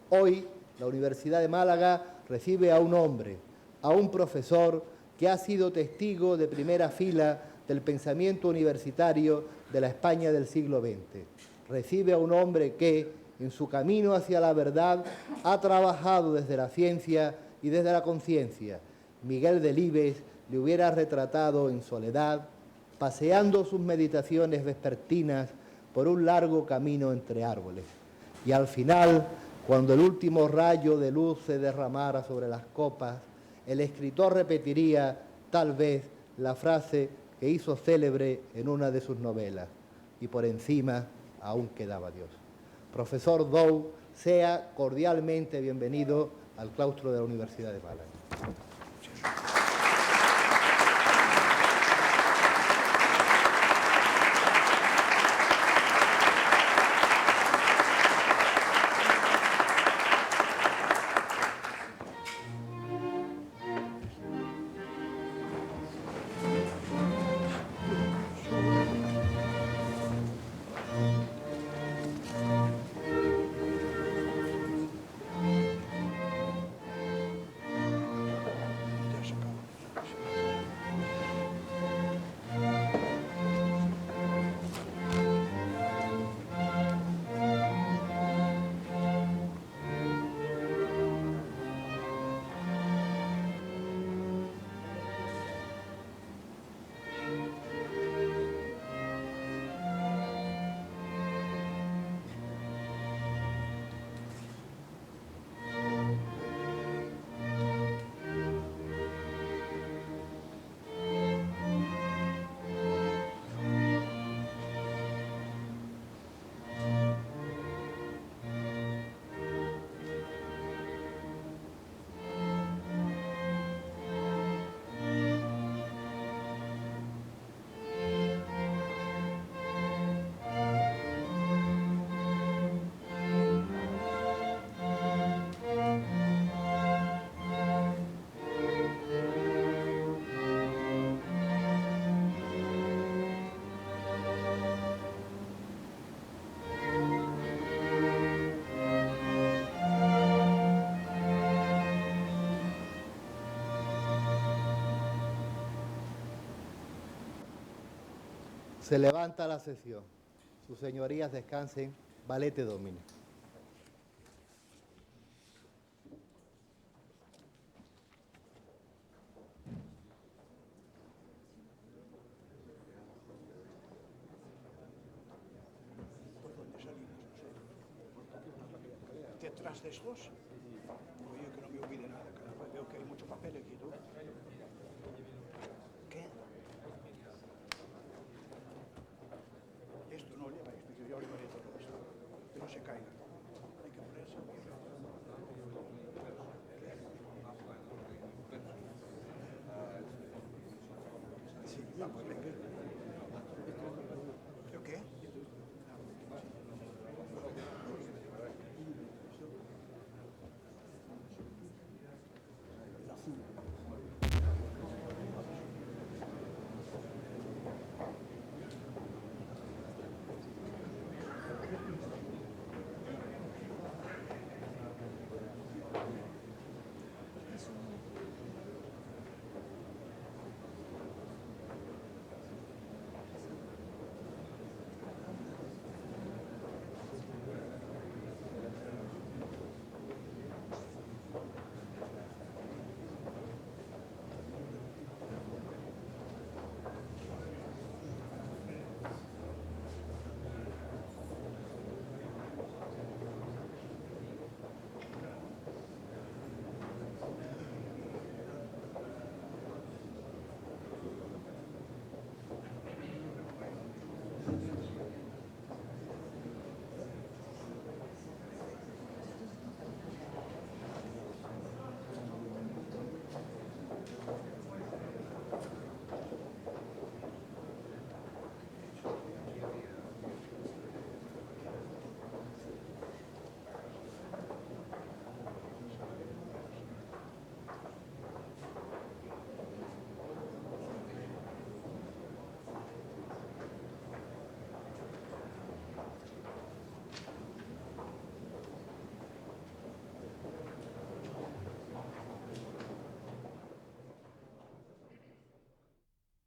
Hoy, la Universidad de Málaga recibe a un hombre, a un profesor que ha sido testigo de primera fila del pensamiento universitario de la España del siglo XX. Recibe a un hombre que, en su camino hacia la verdad, ha trabajado desde la ciencia y desde la conciencia. Miguel Delibes le hubiera retratado en soledad, paseando sus meditaciones vespertinas por un largo camino entre árboles. Y al final, cuando el último rayo de luz se derramara sobre las copas el escritor repetiría tal vez la frase que hizo célebre en una de sus novelas: y por encima aún quedaba Dios. Profesor Dou, sea cordialmente bienvenido al claustro de la Universidad de Málaga. Se levanta la sesión. Sus señorías descansen. Valete Domine. Detrás de estos, oye, que no me olvide nada, caramba, veo que hay mucho papel aquí, ¿tú? ¿Qué? Esto no lleva esto, yo llevaré todo esto, que no se caiga. Hay que ponerse. Sí, no, pues venga.